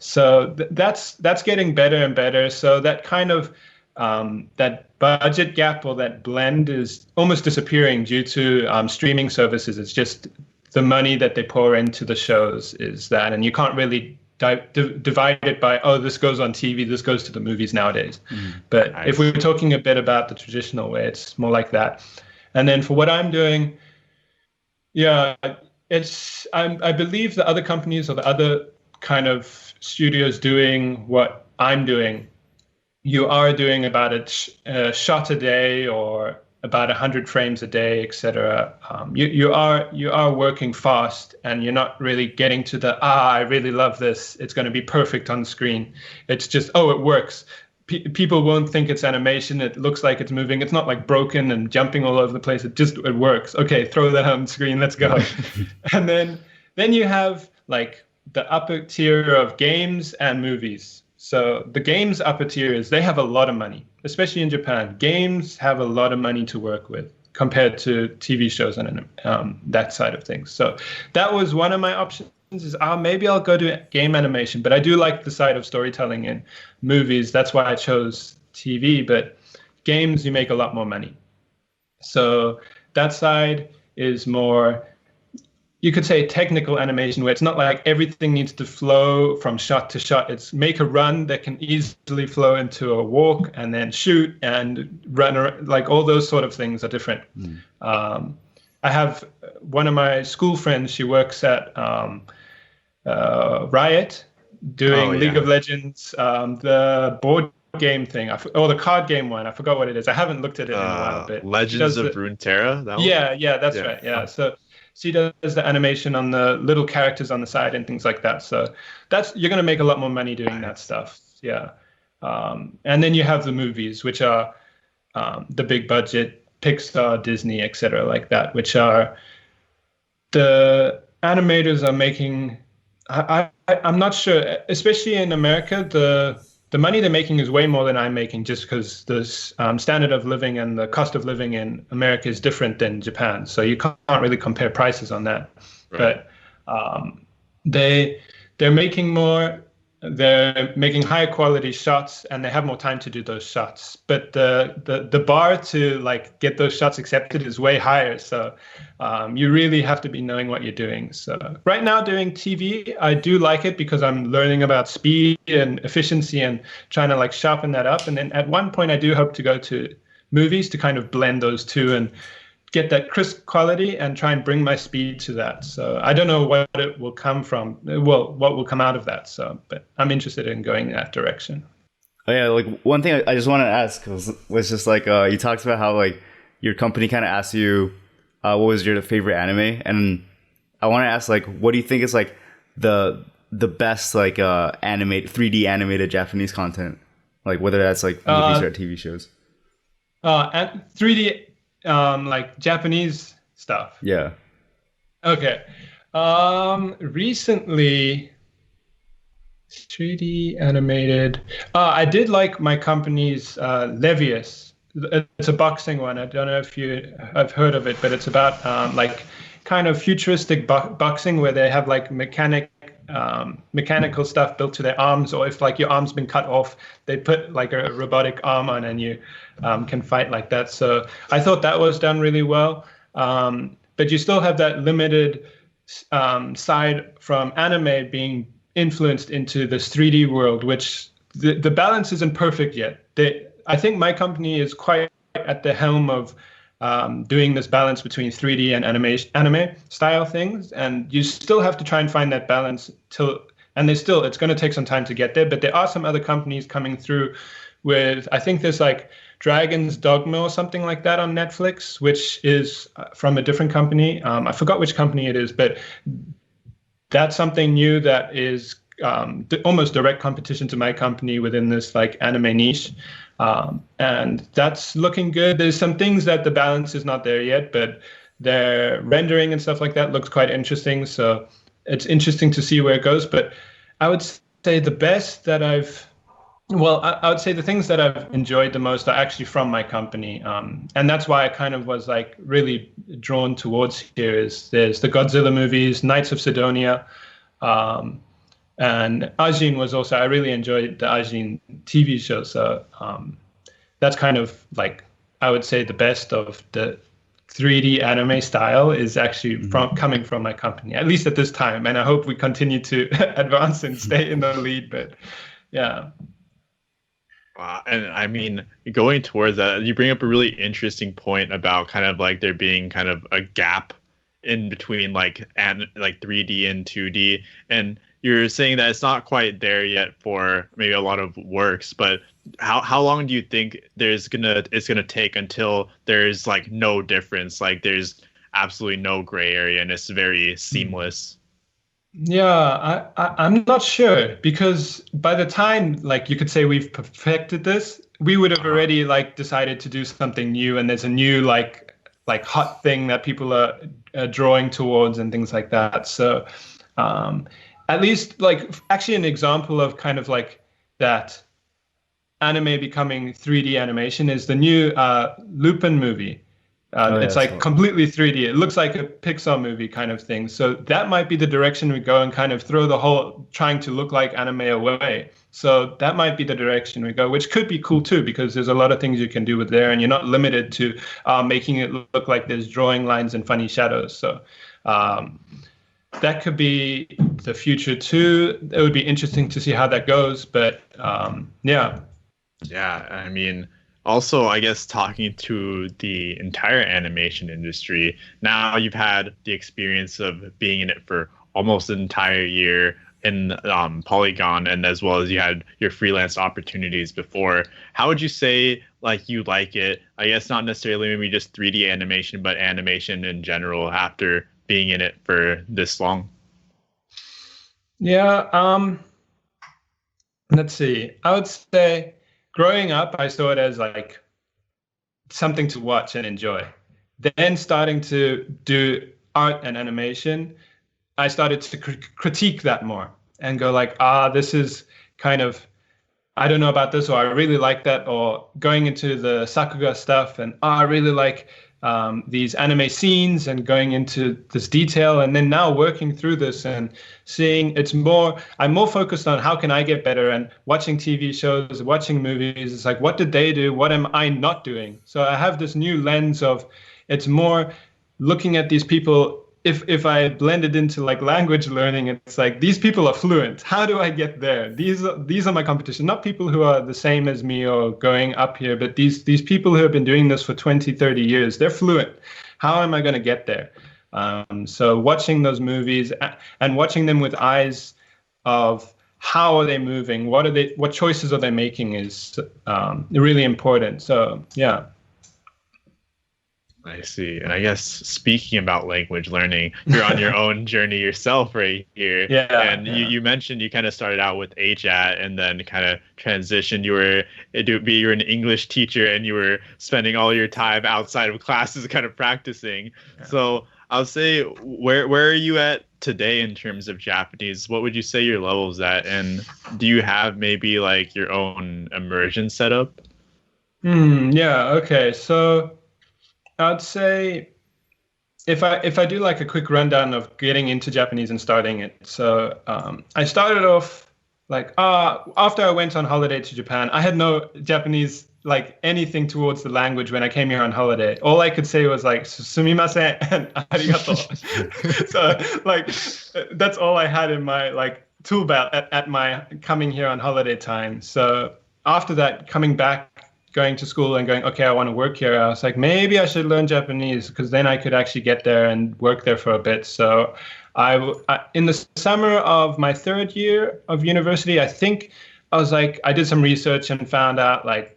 So that's getting better and better. So that kind of that budget gap or that blend is almost disappearing due to streaming services. It's just the money that they pour into the shows is that, and you can't really divide it by, oh, this goes on TV, this goes to the movies nowadays. But I if we're talking a bit about the traditional way, it's more like that. And then for what I'm doing, yeah, I believe the other companies or the other kind of studios doing what I'm doing, you are doing about a shot a day or about 100 frames a day, etc. You are working fast, and you're not really getting to the I really love this, it's going to be perfect on screen. It's just, oh, it works. People won't think it's animation. It looks like it's moving. It's not like broken and jumping all over the place. It works. Okay, throw that on screen. Let's go. And then you have like the upper tier of games and movies. So the games upper tiers, they have a lot of money, especially in Japan. Games have a lot of money to work with compared to TV shows and that side of things. So that was one of my options. Is maybe I'll go to game animation, but I do like the side of storytelling in movies. That's why I chose TV. But games, you make a lot more money. So that side is more, you could say, technical animation, where it's not like everything needs to flow from shot to shot. It's make a run that can easily flow into a walk and then shoot and run, like all those sort of things are different. I have one of my school friends, she works at Riot, doing League of Legends, the board game thing, or the card game one. I forgot what it is. I haven't looked at it in a while. But Legends of Runeterra? That one? Yeah, that's right. Yeah, so she does the animation on the little characters on the side and things like that. So you're going to make a lot more money doing that stuff. Yeah. And then you have the movies, which are the big budget, Pixar, Disney, etc., like that, which are the animators are making. I'm not sure, especially in America, the money they're making is way more than I'm making, just because the standard of living and the cost of living in America is different than Japan. So you can't really compare prices on that. Right. But they're making more. They're making higher quality shots, and they have more time to do those shots. But the bar to like get those shots accepted is way higher. So you really have to be knowing what you're doing. So right now doing TV, I do like it because I'm learning about speed and efficiency and trying to like sharpen that up. And then at one point I do hope to go to movies to kind of blend those two and get that crisp quality and try and bring my speed to that. So I don't know what it will come from, what will come out of that. So, but I'm interested in going in that direction. Oh yeah, like one thing I just want to ask was just like you talked about how like your company kind of asked you what was your favorite anime, and I want to ask like what do you think is like the best like 3D animated Japanese content, like whether that's like movies or TV shows. And 3D. Like Japanese stuff. Yeah. Okay. Recently, 3D animated. I did like my company's Levius. It's a boxing one. I don't know if you have heard of it, but it's about like kind of futuristic boxing where they have like mechanical stuff built to their arms, or if like your arm's been cut off, they put like a robotic arm on and you can fight like that. So I thought that was done really well. But you still have that limited side from anime being influenced into this 3D world, which the balance isn't perfect yet. I think my company is quite at the helm of doing this balance between 3D and anime style things, and you still have to try and find that balance it's going to take some time to get there, but there are some other companies coming through with, I think there's like Dragon's Dogma or something like that on Netflix, which is from a different company. I forgot which company it is, but that's something new that is almost direct competition to my company within this like anime niche. And that's looking good. There's some things that the balance is not there yet, but their rendering and stuff like that looks quite interesting. So it's interesting to see where it goes. But I would say the best that I would say the things that I've enjoyed the most are actually from my company. And that's why I kind of was like really drawn towards here is there's the Godzilla movies, Knights of Sidonia, and Ajin was also, I really enjoyed the Ajin TV show. So that's kind of like, I would say the best of the 3D anime style is actually coming from my company, at least at this time. And I hope we continue to advance and stay in the lead. But yeah. And I mean, going towards that, you bring up a really interesting point about kind of like there being kind of a gap in between like 3D and 2D, and you're saying that it's not quite there yet for maybe a lot of works, but how long do you think it's gonna take until there's like no difference, like there's absolutely no gray area and it's very seamless? Yeah, I'm not sure, because by the time like you could say we've perfected this, we would have already like decided to do something new, and there's a new like hot thing that people are drawing towards and things like that. So at least like actually an example of kind of like that anime becoming 3D animation is the new Lupin movie. It's like completely 3D. It looks like a Pixar movie kind of thing. So that might be the direction we go, and kind of throw the whole trying to look like anime away. So that might be the direction we go, which could be cool too, because there's a lot of things you can do with there, and you're not limited to making it look like there's drawing lines and funny shadows. So that could be the future too. It would be interesting to see how that goes. But yeah. Yeah, I mean, also, I guess talking to the entire animation industry, now you've had the experience of being in it for almost an entire year in Polygon, and as well as you had your freelance opportunities before. How would you say like you like it? I guess not necessarily maybe just 3D animation, but animation in general after being in it for this long. Yeah, let's see. I would say growing up, I saw it as like something to watch and enjoy. Then starting to do art and animation, I started to critique that more and go like, this is kind of, I don't know about this, or I really like that, or going into the Sakuga stuff and I really like these anime scenes and going into this detail, and then now working through this and seeing I'm more focused on how can I get better, and watching TV shows, watching movies. It's like, what did they do? What am I not doing? So I have this new lens of, it's more looking at these people. If I blend it into like language learning, it's like these people are fluent. How do I get there? These are my competition, not people who are the same as me or going up here, but these people who have been doing this for 20, 30 years, they're fluent. How am I going to get there? So watching those movies and watching them with eyes of how are they moving, what choices are they making is really important. So yeah. I see. And I guess speaking about language learning, you're on your own journey yourself right here. Yeah. And you mentioned you kind of started out with HAT and then kind of transitioned. You were an English teacher and you were spending all your time outside of classes kind of practicing. Yeah. So I'll say, where are you at today in terms of Japanese? What would you say your level's at? And do you have maybe like your own immersion setup? Yeah. Okay. So I'd say if I do like a quick rundown of getting into Japanese and starting it. So I started off like after I went on holiday to Japan, I had no Japanese like anything towards the language when I came here on holiday. All I could say was like sumimasen and arigato. So like that's all I had in my like tool belt at my coming here on holiday time. So after that, coming back, going to school and going, okay, I want to work here. I was like, maybe I should learn Japanese because then I could actually get there and work there for a bit. So I in the summer of my third year of university, I think I was like, I did some research and found out like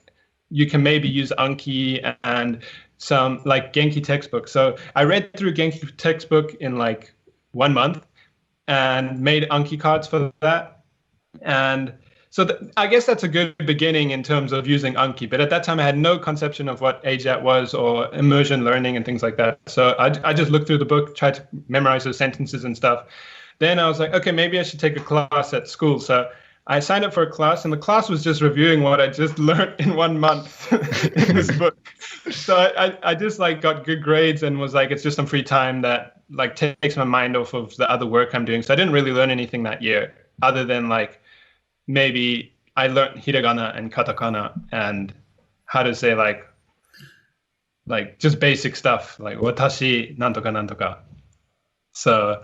you can maybe use Anki and some like Genki textbooks. So I read through Genki textbook in like 1 month and made Anki cards for that. And so I guess that's a good beginning in terms of using Anki. But at that time, I had no conception of what AJAT was or immersion learning and things like that. So I just looked through the book, tried to memorize those sentences and stuff. Then I was like, okay, maybe I should take a class at school. So I signed up for a class, and the class was just reviewing what I just learned in 1 month in this book. So I just like got good grades and was like, it's just some free time that like takes my mind off of the other work I'm doing. So I didn't really learn anything that year other than like, maybe I learned hiragana and katakana and how to say like like just basic stuff like watashi nantoka nantoka. So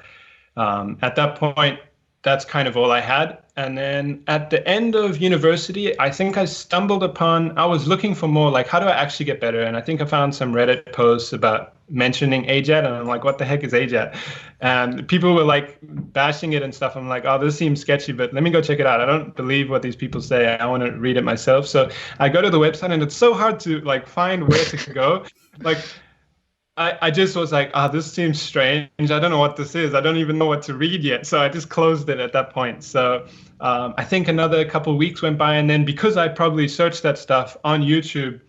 at that point, that's kind of all I had. And then at the end of university, I think I stumbled upon, I was looking for more like, how do I actually get better? And I think I found some Reddit posts about mentioning AJAT, and I'm like, what the heck is AJAT? And people were like bashing it and stuff. I'm like, oh, this seems sketchy, but let me go check it out. I don't believe what these people say. I want to read it myself. So I go to the website, and it's so hard to like find where to go. Like, I just was like, this seems strange. I don't know what this is. I don't even know what to read yet. So I just closed it at that point. So I think another couple of weeks went by. And then because I probably searched that stuff on YouTube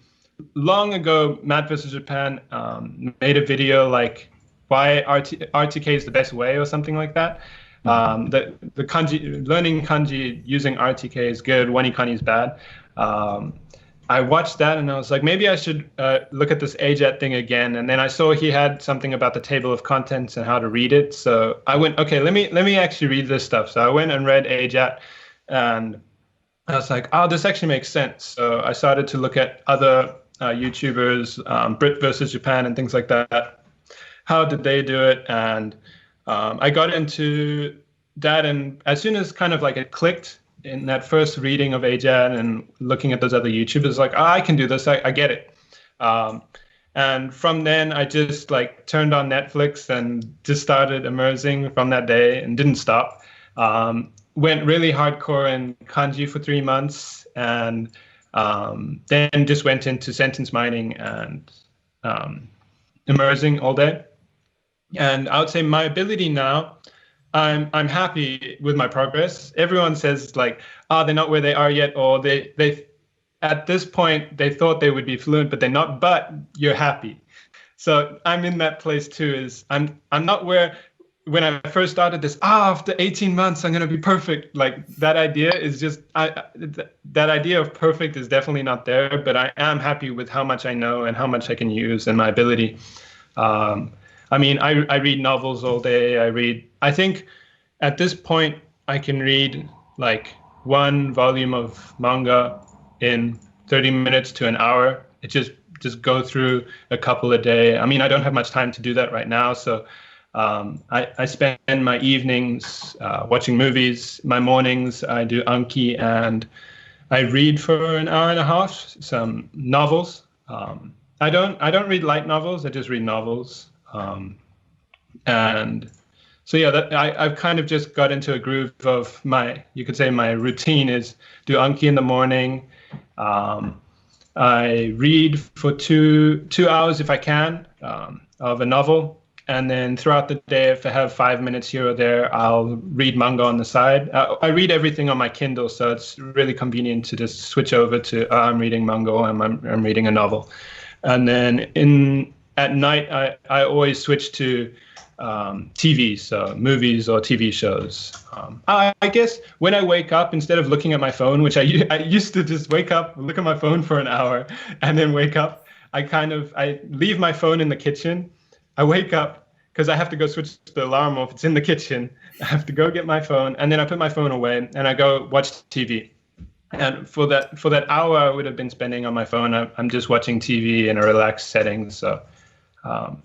long ago, Matt versus Japan made a video like why RTK is the best way or something like that. The kanji, learning kanji using RTK is good, wanikani is bad. I watched that and I was like, maybe I should look at this AJAT thing again. And then I saw he had something about the table of contents and how to read it. So I went, okay, let me actually read this stuff. So I went and read AJAT, and I was like, oh, this actually makes sense. So I started to look at other YouTubers, Brit versus Japan and things like that. How did they do it? And I got into that, and as soon as kind of like it clicked, in that first reading of AJAT and looking at those other YouTubers, like, I can do this, I get it. And from then I just like turned on Netflix and just started immersing from that day and didn't stop. Went really hardcore in kanji for 3 months, and then just went into sentence mining and immersing all day. And I would say my ability now, I'm happy with my progress. Everyone says like, they're not where they are yet, or they at this point they thought they would be fluent, but they're not. But you're happy. So I'm in that place too. Is I'm not where when I first started this. After 18 months, I'm gonna be perfect. Like that idea is just that idea of perfect is definitely not there. But I am happy with how much I know and how much I can use and my ability. I mean, I read novels all day. I think at this point, I can read like 1 volume of manga in 30 minutes to an hour. It just go through a couple a day. I mean, I don't have much time to do that right now. So I spend my evenings watching movies. My mornings, I do Anki, and I read for an hour and a half, some novels. I don't read light novels. I just read novels. And so yeah, I've kind of just got into a groove of you could say my routine is do Anki in the morning. I read for two hours if I can of a novel, and then throughout the day, if I have 5 minutes here or there, I'll read manga on the side. I read everything on my Kindle, so it's really convenient to just switch over to I'm reading manga or I'm reading a novel, and then at night, I always switch to TV, so movies or TV shows. I guess when I wake up, instead of looking at my phone, which I used to just wake up, look at my phone for an hour, and then wake up, I leave my phone in the kitchen. I wake up because I have to go switch the alarm off. It's in the kitchen. I have to go get my phone, and then I put my phone away, and I go watch TV. And for that hour I would have been spending on my phone, I'm just watching TV in a relaxed setting. So.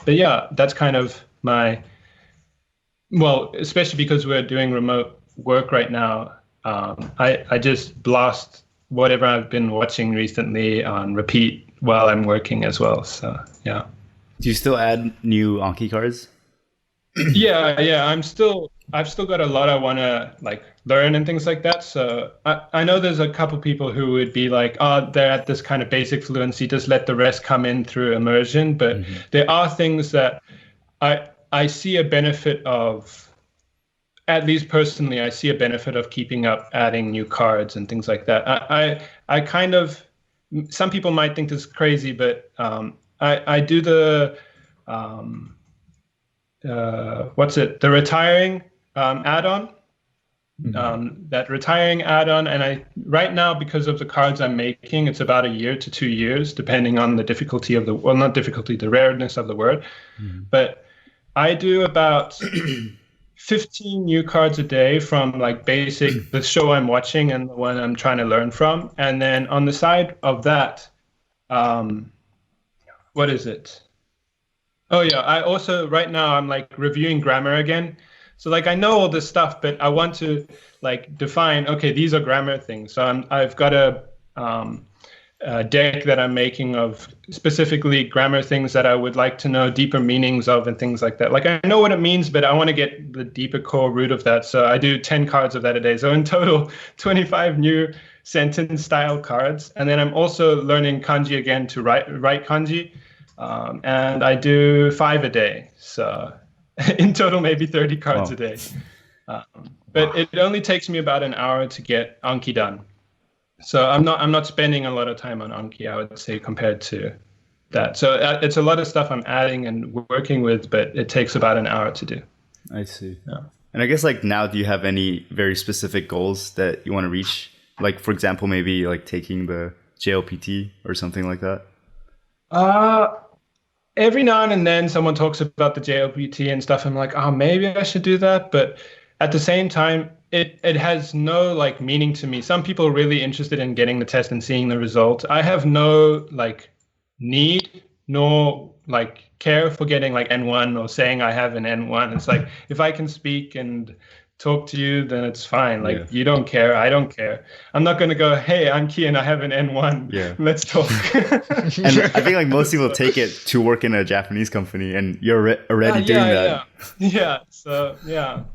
But yeah, that's kind of especially because we're doing remote work right now. I just blast whatever I've been watching recently on repeat while I'm working as well. So yeah. Do you still add new Anki cards? Yeah. I've still got a lot I want to like learn and things like that. So I know there's a couple people who would be like, they're at this kind of basic fluency, just let the rest come in through immersion. But there are things that I see a benefit of, at least personally, I see a benefit of keeping up, adding new cards and things like that. I kind of, some people might think this is crazy, but I do the, the retiring add-on. That retiring add-on, and right now, because of the cards I'm making, it's about 1 year to 2 years, depending on the difficulty of the rareness of the word. But I do about 15 new cards a day from like basic, the show I'm watching and the one I'm trying to learn from. And then on the side of that, What is it? Oh yeah, I also right now I'm like reviewing grammar again. So like I know all this stuff, but I want to like define, okay, these are grammar things. So I've got a deck that I'm making of specifically grammar things that I would like to know deeper meanings of and things like that. Like I know what it means, but I want to get the deeper core root of that. So I do 10 cards of that a day. So in total, 25 new sentence style cards. And then I'm also learning kanji again to write kanji. And I do 5 a day. So in total, maybe 30 cards a day. But it only takes me about an hour to get Anki done. So I'm not spending a lot of time on Anki, I would say, compared to that. So it's a lot of stuff I'm adding and working with, but it takes about an hour to do. I see. Yeah. And I guess like now, do you have any very specific goals that you want to reach? Like, for example, maybe like taking the JLPT or something like that? Every now and then someone talks about the JLPT and stuff. I'm like, oh, maybe I should do that. But at the same time, it has no like meaning to me. Some people are really interested in getting the test and seeing the result. I have no like need nor like care for getting like N1 or saying I have an N1. It's like if I can speak and talk to you, then it's fine. Like you don't care, I don't care. I'm not gonna go, hey, I'm Kean, I have an N1. Yeah. Let's talk. And I think like most people take it to work in a Japanese company, and you're already doing that. Yeah. So yeah,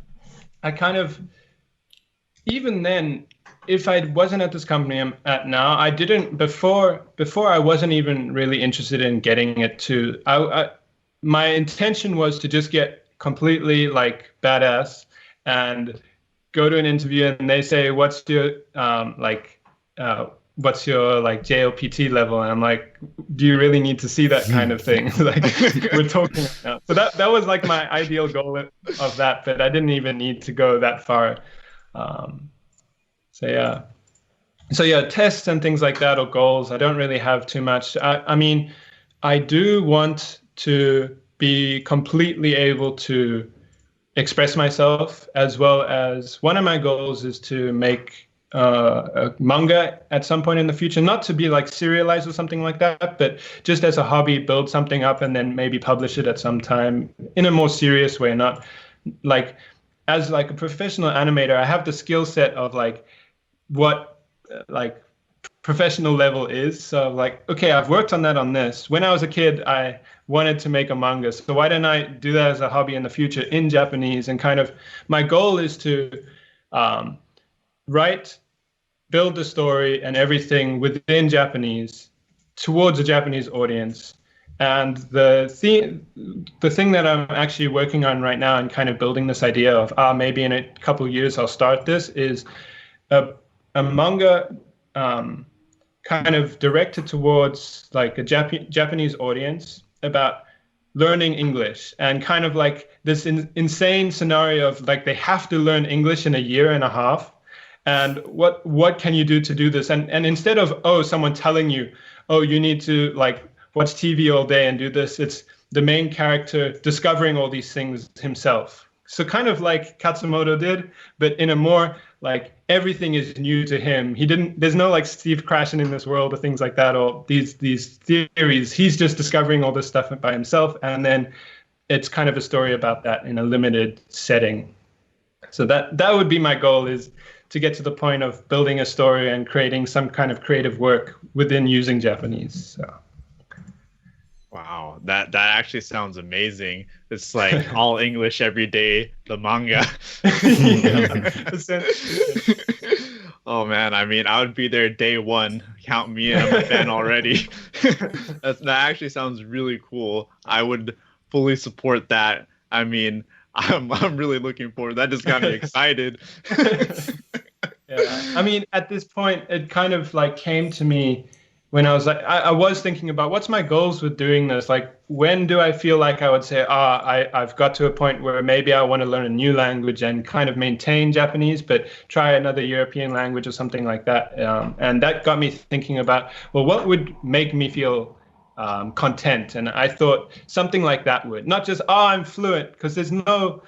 I kind of, even then, if I wasn't at this company I'm at now, I didn't before I wasn't even really interested in getting it to. My intention was to just get completely like badass and go to an interview and they say, what's your JLPT level? And I'm like, do you really need to see that kind of thing? Like we're talking now. So that was like my ideal goal of that, but I didn't even need to go that far. So yeah, tests and things like that or goals, I don't really have too much. I mean, I do want to be completely able to express myself, as well as one of my goals is to make a manga at some point in the future, not to be like serialized or something like that, but just as a hobby, build something up and then maybe publish it at some time in a more serious way, not like as like a professional animator. I have the skill set of like what like professional level is. So like, okay, I've worked on that on this. When I was a kid, I wanted to make a manga. So why don't I do that as a hobby in the future in Japanese? And kind of my goal is to build the story and everything within Japanese towards a Japanese audience. And the thing that I'm actually working on right now and kind of building this idea of maybe in a couple of years I'll start this is a manga kind of directed towards like a Japanese audience about learning English, and kind of like this insane scenario of like they have to learn English in a year and a half, and what can you do to do this? And instead of someone telling you, you need to like watch TV all day and do this, it's the main character discovering all these things himself. So kind of like Katsumoto did, but in a more like everything is new to him. There's no like Steve crashing in this world or things like that, or these theories. He's just discovering all this stuff by himself. And then it's kind of a story about that in a limited setting. So that would be my goal, is to get to the point of building a story and creating some kind of creative work within using Japanese. So. Wow, that actually sounds amazing. It's like all English every day, the manga. Oh man, I mean, I would be there day one. Count me in, I'm a fan already. That actually sounds really cool. I would fully support that. I mean, I'm really looking forward. That just got me excited. Yeah, I mean, at this point, it kind of like came to me when I was like, I was thinking about what's my goals with doing this? Like, when do I feel like I would say, I've got to a point where maybe I want to learn a new language and kind of maintain Japanese, but try another European language or something like that. And that got me thinking about, well, what would make me feel content? And I thought something like that would, not just, I'm fluent, because there's no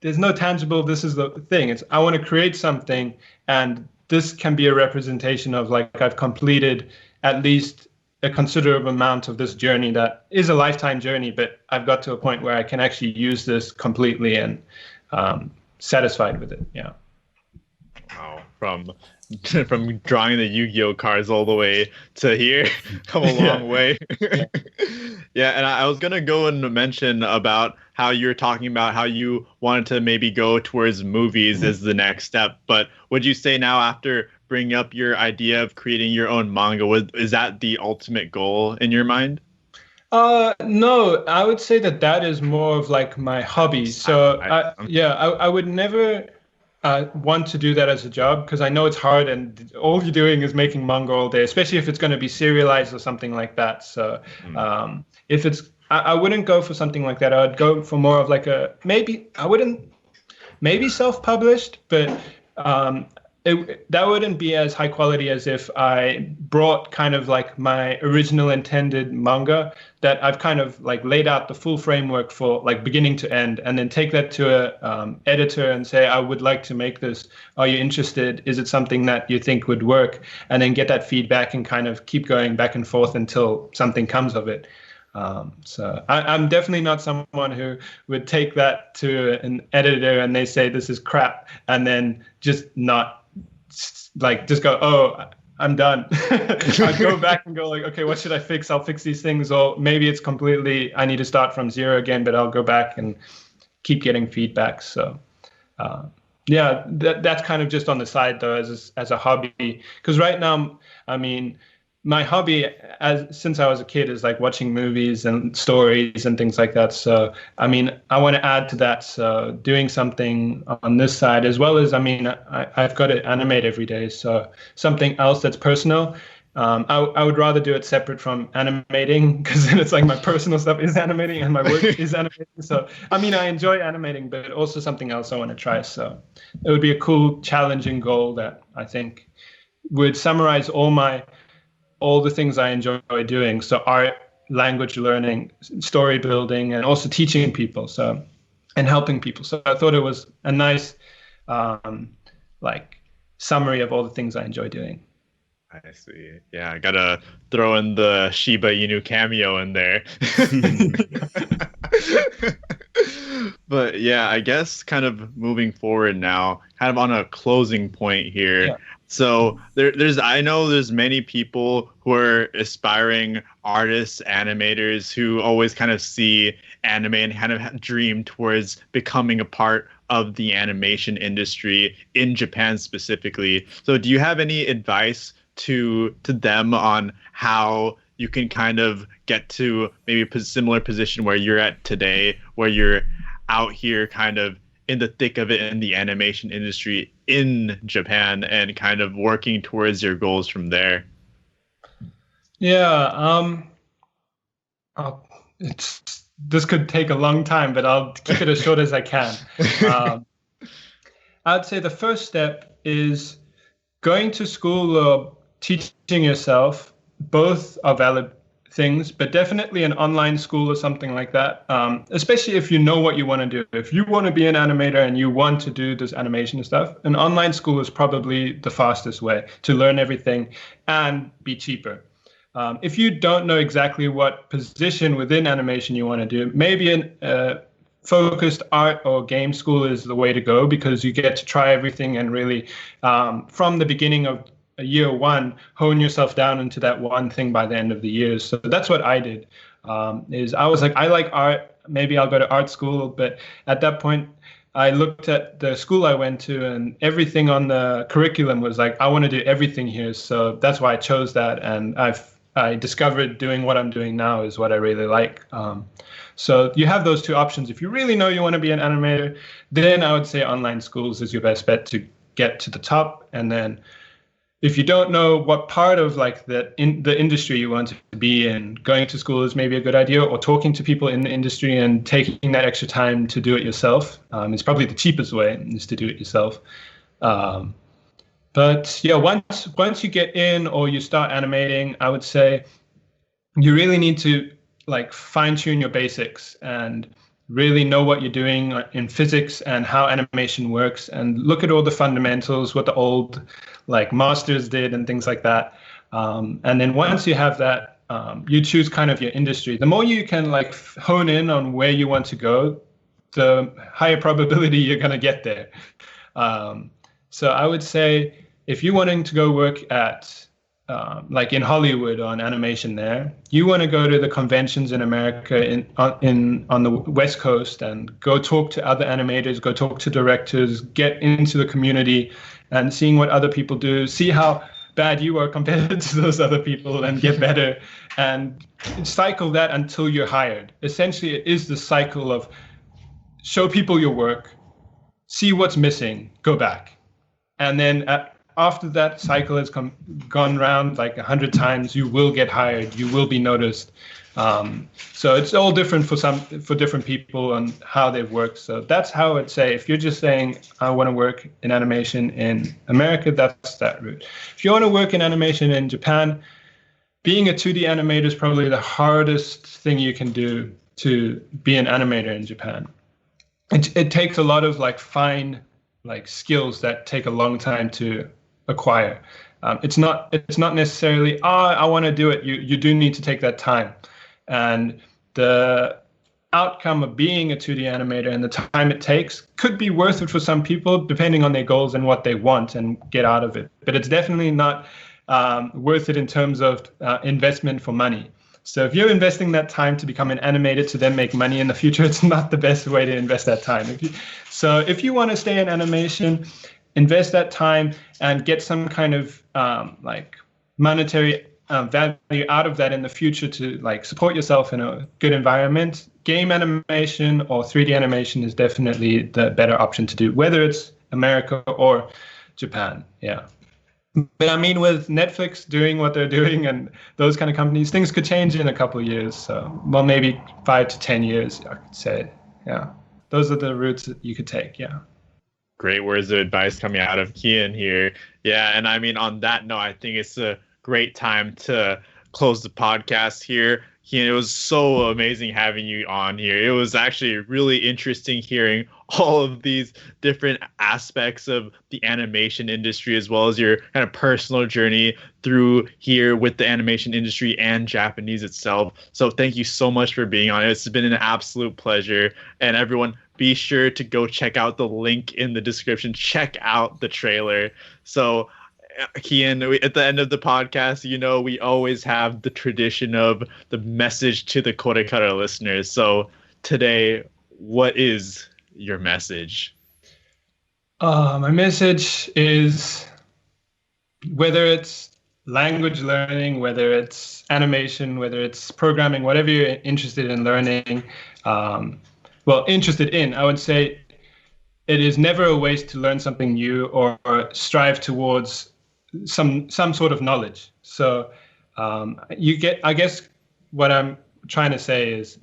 tangible, this is the thing. It's, I want to create something, and this can be a representation of like I've completed at least a considerable amount of this journey that is a lifetime journey, but I've got to a point where I can actually use this completely and satisfied with it. Yeah. Wow. From drawing the Yu-Gi-Oh cards all the way to here, come a long way. Yeah, and I was gonna go and mention about how you're talking about how you wanted to maybe go towards movies as the next step. But would you say now, after bringing up your idea of creating your own manga, is that the ultimate goal in your mind? No, I would say that is more of like my hobby. So I would never want to do that as a job because I know it's hard and all you're doing is making manga all day, especially if it's going to be serialized or something like that. So if it's, I wouldn't go for something like that. I would go for more of like maybe self-published, but that wouldn't be as high quality as if I brought kind of like my original intended manga that I've kind of like laid out the full framework for like beginning to end, and then take that to a editor and say, I would like to make this. Are you interested? Is it something that you think would work? And then get that feedback and kind of keep going back and forth until something comes of it. So I'm definitely not someone who would take that to an editor and they say this is crap, and then just go, oh, I'm done. I'd go back and go like, okay, what should I fix? I'll fix these things. Or maybe it's completely, I need to start from zero again, but I'll go back and keep getting feedback. So yeah, that's kind of just on the side though, as a hobby. Because right now, I mean, my hobby since I was a kid is like watching movies and stories and things like that. So, I mean, I want to add to that. So doing something on this side, as well as, I mean, I've got to animate every day. So something else that's personal. I would rather do it separate from animating, because then it's like my personal stuff is animating and my work is animating. So, I mean, I enjoy animating, but also something else I want to try. So it would be a cool, challenging goal that I think would summarize all the things I enjoy doing. So art, language learning, story building, and also teaching people. So, and helping people. So I thought it was a nice, like summary of all the things I enjoy doing. I see. Yeah, I gotta throw in the Shiba Inu cameo in there. But yeah, I guess kind of moving forward now, kind of on a closing point here. Yeah. So I know there's many people who are aspiring artists, animators, who always kind of see anime and kind of dream towards becoming a part of the animation industry in Japan specifically. So do you have any advice to them on how you can kind of get to maybe a similar position where you're at today, where you're out here kind of in the thick of it in the animation industry in Japan and kind of working towards your goals from there? Yeah, this could take a long time, but I'll keep it as short as I can. I'd say the first step is going to school or teaching yourself. Both are valid things, but definitely an online school or something like that, especially if you know what you want to do. If you want to be an animator and you want to do this animation stuff, an online school is probably the fastest way to learn everything and be cheaper. If you don't know exactly what position within animation you want to do, maybe a focused art or game school is the way to go, because you get to try everything and really, from the beginning of year one, hone yourself down into that one thing by the end of the year. So that's what I did. Is I was like, I like art, maybe I'll go to art school. But at that point, I looked at the school I went to, and everything on the curriculum was like, I want to do everything here. So that's why I chose that. And I discovered doing what I'm doing now is what I really like. So you have those two options. If you really know you want to be an animator, then I would say online schools is your best bet to get to the top. And then if you don't know what part of like the industry you want to be in, going to school is maybe a good idea, or talking to people in the industry and taking that extra time to do it yourself. It's probably the cheapest way, is to do it yourself. But yeah, once you get in or you start animating, I would say you really need to like fine tune your basics and really know what you're doing in physics and how animation works, and look at all the fundamentals, what the old like masters did and things like that. And then once you have that, you choose kind of your industry. The more you can like hone in on where you want to go, the higher probability you're going to get there. So I would say if you're wanting to go work at like in Hollywood on animation there, you want to go to the conventions in America on the West Coast and go talk to other animators, go talk to directors, get into the community and seeing what other people do, see how bad you are compared to those other people and get better and cycle that until you're hired. Essentially, it is the cycle of show people your work, see what's missing, go back. And then after that cycle has gone around like 100 times, you will get hired, you will be noticed. So it's all different for different people on how they've worked. So that's how I'd say, if you're just saying, I want to work in animation in America, that's that route. If you want to work in animation in Japan, being a 2D animator is probably the hardest thing you can do to be an animator in Japan. It takes a lot of like fine like skills that take a long time to acquire. It's not necessarily, I want to do it. You do need to take that time. And the outcome of being a 2D animator and the time it takes could be worth it for some people, depending on their goals and what they want and get out of it. But it's definitely not worth it in terms of investment for money. So if you're investing that time to become an animator to then make money in the future, it's not the best way to invest that time. If you want to stay in animation, invest that time and get some kind of like monetary value out of that in the future to like support yourself in a good environment. Game animation or 3D animation is definitely the better option to do, whether it's America or Japan. Yeah. But I mean, with Netflix doing what they're doing and those kind of companies, things could change in a couple of years. So, well, maybe 5 to 10 years, I could say. Yeah. Those are the routes that you could take. Yeah. Great words of advice coming out of Kean here. Yeah. And I mean, on that note, I think it's a great time to close the podcast here. Kean, it was so amazing having you on here. It was actually really interesting hearing all of these different aspects of the animation industry, as well as your kind of personal journey through here with the animation industry and Japanese itself. So thank you so much for being on. It's been an absolute pleasure. And everyone, be sure to go check out the link in the description. Check out the trailer. So Kean, at the end of the podcast, we always have the tradition of the message to the KoreKara listeners. So today, what is your message? My message is, whether it's language learning, whether it's animation, whether it's programming, whatever you're interested in learning, interested in, I would say it is never a waste to learn something new or strive towards some sort of knowledge. So I guess what I'm trying to say is,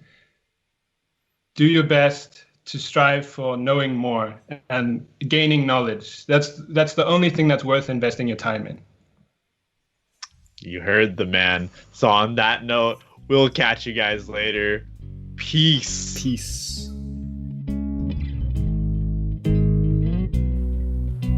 do your best to strive for knowing more and gaining knowledge. That's the only thing that's worth investing your time in. You heard the man. So on that note, we'll catch you guys later. Peace. Peace.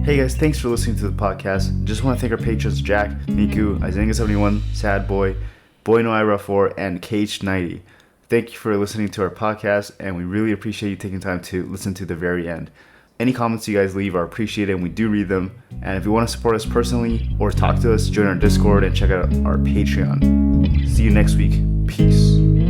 Hey guys, thanks for listening to the podcast. Just want to thank our patrons Jack, Miku, Izenga71, Sad Boy, Boy No Ira 4, and KH90. Thank you for listening to our podcast, and we really appreciate you taking time to listen to the very end. Any comments you guys leave are appreciated, and we do read them. And if you want to support us personally or talk to us, join our Discord and check out our Patreon. See you next week. Peace.